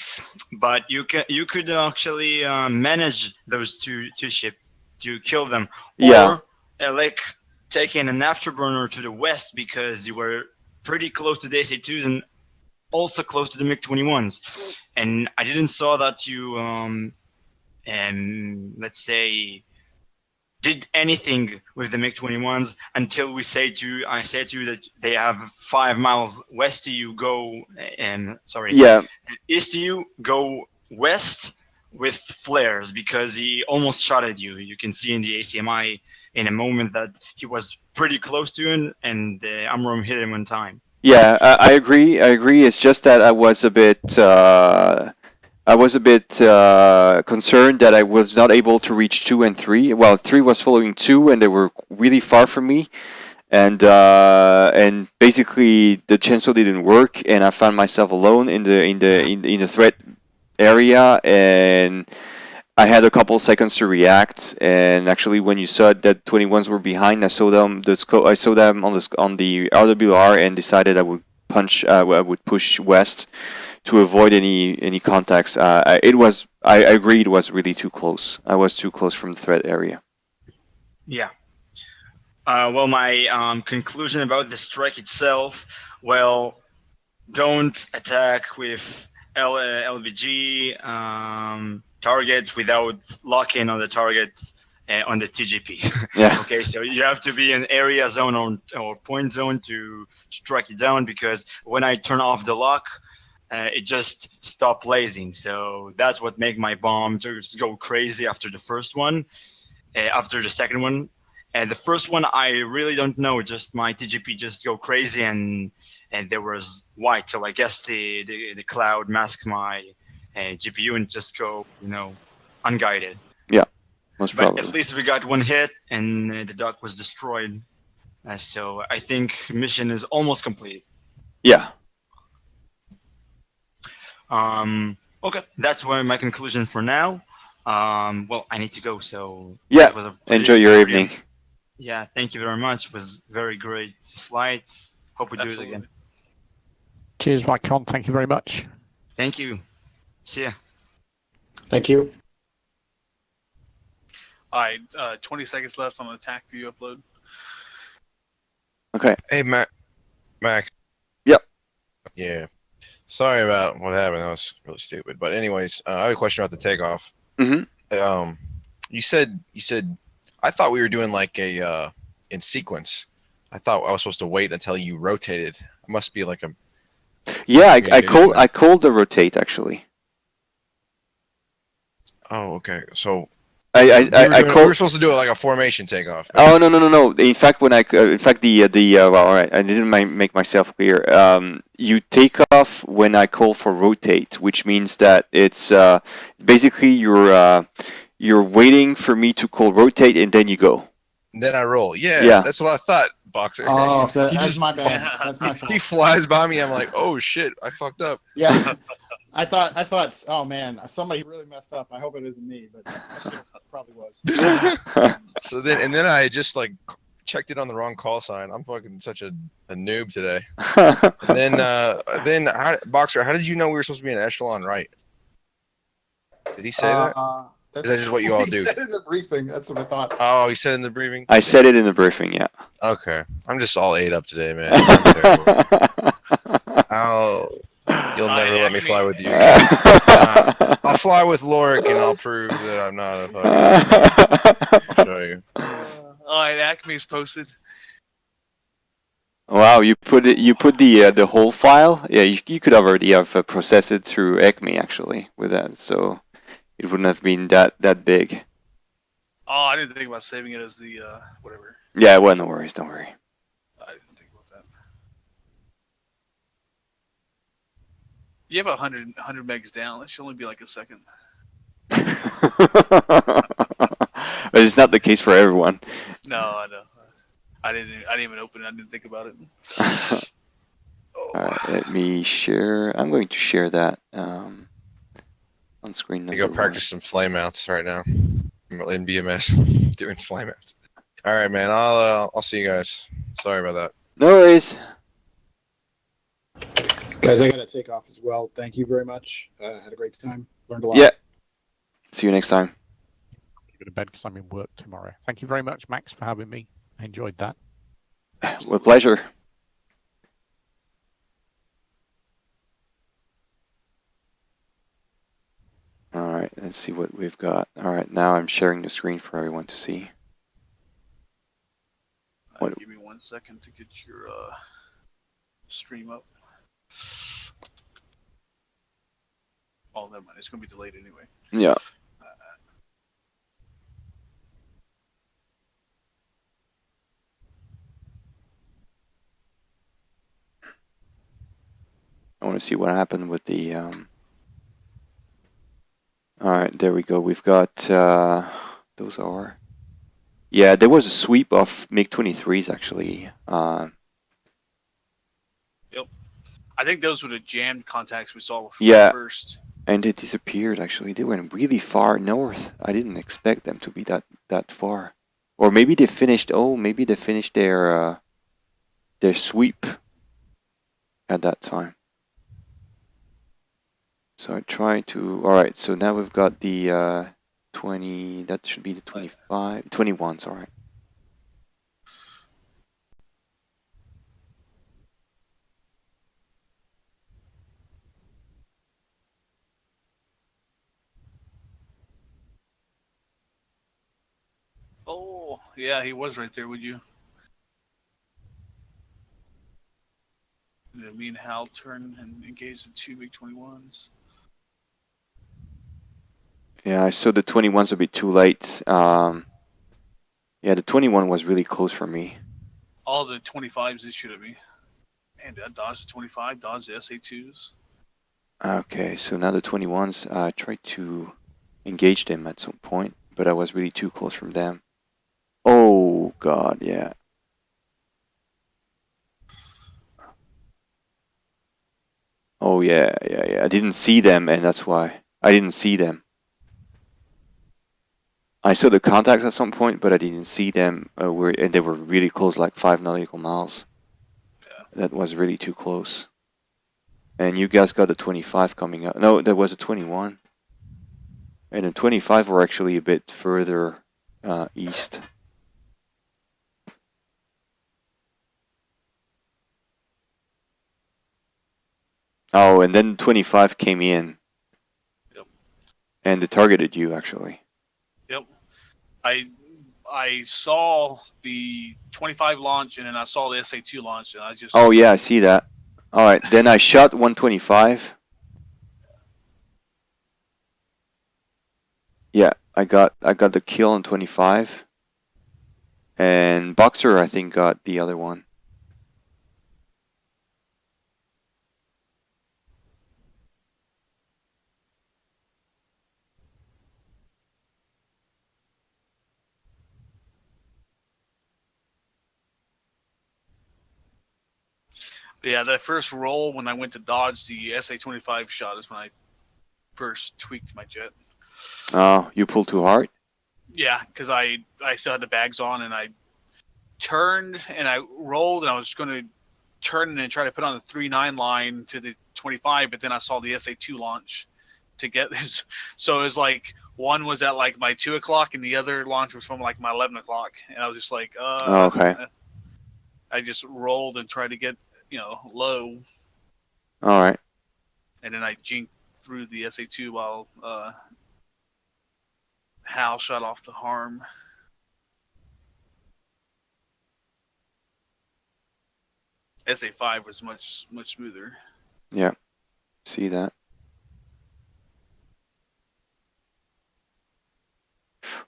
S12: but you could actually manage those two ships to kill them, or like taking an afterburner to the west, because you were pretty close to the SA2s and also close to the MiG-21s, and I didn't saw that you let's say did anything with the MiG-21s until I said to you that they have 5 miles west to you, go east to you, go west with flares, because he almost shot at you. You can see in the ACMI in a moment that he was pretty close to him, and the AMROM hit him one time.
S1: Yeah, I agree. It's just that I was a bit concerned that I was not able to reach 2 and 3. Well, 3 was following 2, and they were really far from me. And basically the chancel didn't work, and I found myself alone in the threat area, and I had a couple seconds to react, and actually, when you saw that 21s were behind, I saw them. I saw them on the RWR, and decided I would I would push west to avoid any contacts. I agree, it was really too close. I was too close from the threat area.
S12: Yeah. Well, my conclusion about the strike itself, well, don't attack with LVG targets without locking on the target on the TGP.
S1: Yeah.
S12: Okay, so you have to be in area zone or point zone to strike it down, because when I turn off the lock, it just stopped lasing. So that's what made my bomb just go crazy after the first one, after the second one. And the first one, I really don't know. Just my TGP just go crazy, and there was white. So I guess the cloud masked my GPU and just go, unguided.
S1: Yeah, most
S12: But
S1: probably.
S12: at least we got one hit, and the duck was destroyed. So I think mission is almost complete.
S1: Yeah.
S12: Okay, that's my conclusion for now. Well, I need to go. So
S1: Yeah.
S12: it was
S1: Enjoy your evening.
S12: Yeah, thank you very much. It was very great flight. Hope we do it again.
S7: Cheers, Vicon. Thank you very much.
S12: Thank you. See ya.
S13: Thank you.
S2: All right, 20 seconds left on the attack view upload.
S1: Okay.
S3: Hey, Max.
S1: Yep.
S3: Yeah. Sorry about what happened. That was really stupid. But anyways, I have a question about the takeoff.
S1: Mm-hmm.
S3: You said I thought we were doing like a in sequence. I thought I was supposed to wait until you rotated. It must be like a.
S1: Yeah, I called the rotate actually.
S3: Oh, okay. So
S1: we
S3: were supposed to do it like a formation takeoff.
S1: Oh no! In fact, well, all right, I didn't make myself clear. You take off when I call for rotate, which means that it's basically you're waiting for me to call rotate, and then you go.
S3: Then I roll. Yeah, that's what I thought, Boxer.
S13: Oh, that's my bad. That's my fault.
S3: He flies by me. I'm like, oh shit, I fucked up.
S13: Yeah. I thought, oh man, somebody really messed up. I hope it isn't me, but it probably was.
S3: So then I just like checked it on the wrong call sign. I'm fucking such a noob today. then Boxer, how did you know we were supposed to be in echelon right? Did he say that? Is that just what you all do?
S13: He said it in the briefing. That's what I thought.
S3: Oh, he said it in the briefing?
S1: I said it in the briefing, yeah.
S3: Okay. I'm just all ate up today, man. You'll never let me fly with you. I'll fly with Lorik, and I'll prove that I'm not a fucking... I'll show you.
S2: All right, Acme's posted.
S1: Wow, you put the whole file? Yeah, you could already have processed it through Acme actually with that, so it wouldn't have been that big.
S2: Oh, I didn't think about saving it as the whatever.
S1: Yeah, well, no worries, don't worry.
S2: I didn't think about that. You have 100 megs down. That should only be like a second.
S1: But it's not the case for everyone.
S2: No, I know. I didn't even open it. I didn't think about it.
S1: All right, let me share. I'm going to share that on screen.
S3: You go practice some flame outs right now in BMS, doing flame outs. All right, man. I'll see you guys. Sorry about that.
S1: No worries.
S13: Guys, I got to take off as well. Thank you very much. Had a great time. Learned a lot.
S1: Yeah. See you next time.
S7: Go to bed because I'm in work tomorrow. Thank you very much, Max, for having me. I enjoyed that.
S1: With pleasure. All right, let's see what we've got. All right, now I'm sharing the screen for everyone to see.
S2: Give me 1 second to get your stream up. Oh, never mind. It's going to be delayed anyway.
S1: Yeah. I want to see what happened with the... All right, there we go. We've got... those are... Yeah, there was a sweep of MiG-23s, actually.
S2: Yep. I think those were the jammed contacts we saw
S1: yeah.
S2: first.
S1: And they disappeared, actually. They went really far north. I didn't expect them to be that far. Or maybe they finished, maybe they finished their sweep at that time. So I try to, alright, so now we've got the 20, that should be the 25, 21, sorry.
S2: Oh, yeah, he was right there, would you? Did me and Hal turn and engage the 2 MiG-21s?
S1: Yeah, I saw the 21's a bit too late. Yeah, the 21 was really close for me.
S2: All the 25s they shoot at me. And I dodged the 25, dodged the SA-2s.
S1: Okay, so now the 21's, I tried to engage them at some point, but I was really too close from them. Oh, God, yeah. Oh, yeah. I didn't see them, and that's why. I didn't see them. I saw the contacts at some point, but I didn't see them, and they were really close, like 5 nautical miles.
S2: Yeah.
S1: That was really too close. And you guys got a 25 coming up. No, there was a 21. And the 25 were actually a bit further east. Oh, and then 25 came in.
S2: Yep.
S1: And they targeted you, actually.
S2: Yep. I saw the 25 launch, and then I saw the SA-2 launch, and I just...
S1: Oh, yeah, I see that. All right, then I shot 125. Yeah, I got the kill on 25. And Boxer, I think, got the other one.
S2: But yeah, that first roll when I went to dodge the SA-25 shot is when I first tweaked my jet.
S1: Oh, you pulled too hard?
S2: Yeah, because I still had the bags on, and I turned and I rolled, and I was going to turn and try to put on the 3-9 line to the 25, but then I saw the SA-2 launch to get this. So it was like one was at like my 2 o'clock, and the other launch was from like my 11 o'clock, and I was just like,
S1: Oh, okay.
S2: I just rolled and tried to get low.
S1: All right.
S2: And then I jinked through the SA-2 while Hal shot off the harm. SA-5 was much smoother.
S1: Yeah, see that.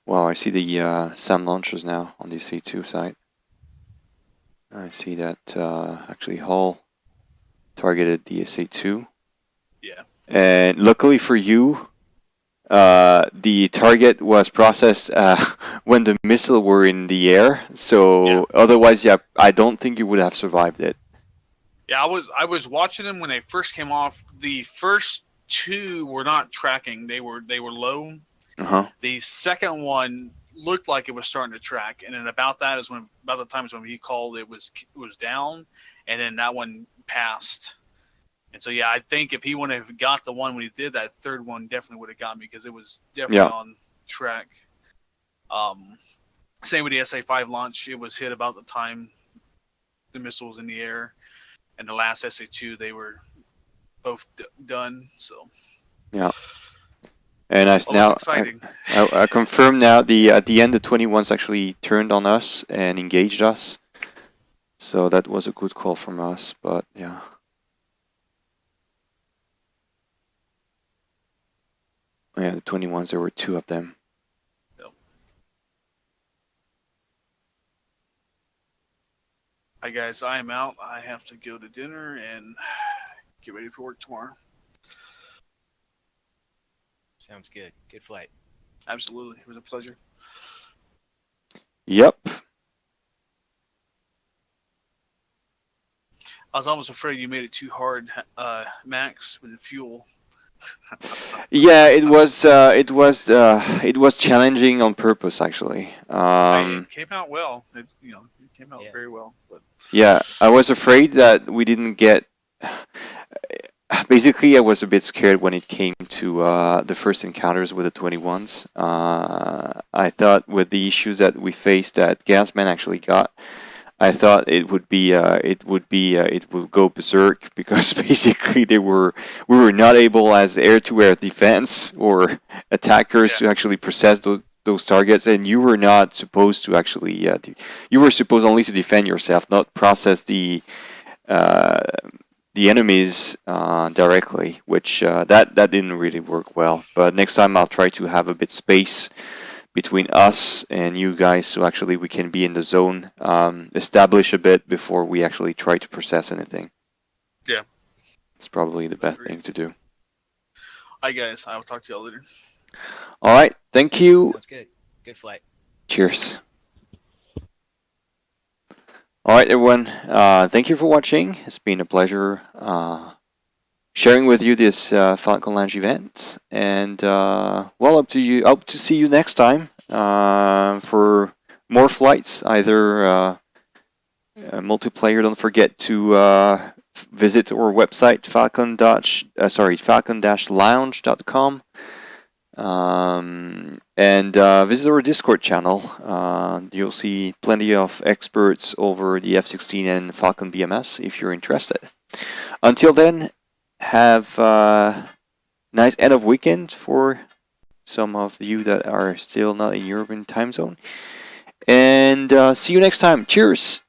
S1: Wow, I see the SAM launchers now on the SA-2 side. I see that actually Hull targeted the SA-2.
S2: Yeah.
S1: And luckily for you, the target was processed when the missile were in the air. So otherwise, yeah, I don't think you would have survived it.
S2: Yeah, I was watching them when they first came off. The first two were not tracking; they were low. The second one looked like it was starting to track, and then about the time is when he called it was down, and then that one passed. And so yeah, I think if he wouldn't have got the one when he did, that third one definitely would have got me because it was definitely on track. Same with the SA-5 launch; it was hit about the time the missile was in the air, and the last SA-2 they were both done. So
S1: yeah. And I confirm now at the end the 21s actually turned on us and engaged us. So that was a good call from us, but yeah. Yeah, the 21s, there were two of them.
S2: Yep. Hi guys, I am out. I have to go to dinner and get ready for work tomorrow.
S5: Sounds good. Good flight.
S2: Absolutely. It was a pleasure.
S1: Yep.
S2: I was almost afraid you made it too hard, Max, with the fuel.
S1: Yeah, it was challenging on purpose actually.
S2: It came out well. It came out very well. But
S1: Yeah, I was afraid that we didn't get. Basically, I was a bit scared when it came to the first encounters with the 21s. I thought with the issues that we faced that Gasman actually got, I thought it would go berserk because basically we were not able as air-to-air defense or attackers to actually process those targets, and you were not supposed to actually you were supposed only to defend yourself, not process the enemies directly, which that didn't really work well. But next time I'll try to have a bit space between us and you guys so actually we can be in the zone, establish a bit before we actually try to process anything.
S2: Yeah.
S1: It's probably the best thing to do.
S2: All right, guys. I will talk to y'all later.
S1: All right. Thank you.
S5: Sounds good. Good flight.
S1: Cheers. All right, everyone. Thank you for watching. It's been a pleasure sharing with you this Falcon Lounge event, and well, up to you. Hope to see you next time for more flights, either multiplayer. Don't forget to visit our website falcon-lounge.com. And visit our Discord channel. You'll see plenty of experts over the F-16 and Falcon BMS if you're interested. Until then, have a nice end of weekend for some of you that are still not in European time zone. And see you next time. Cheers!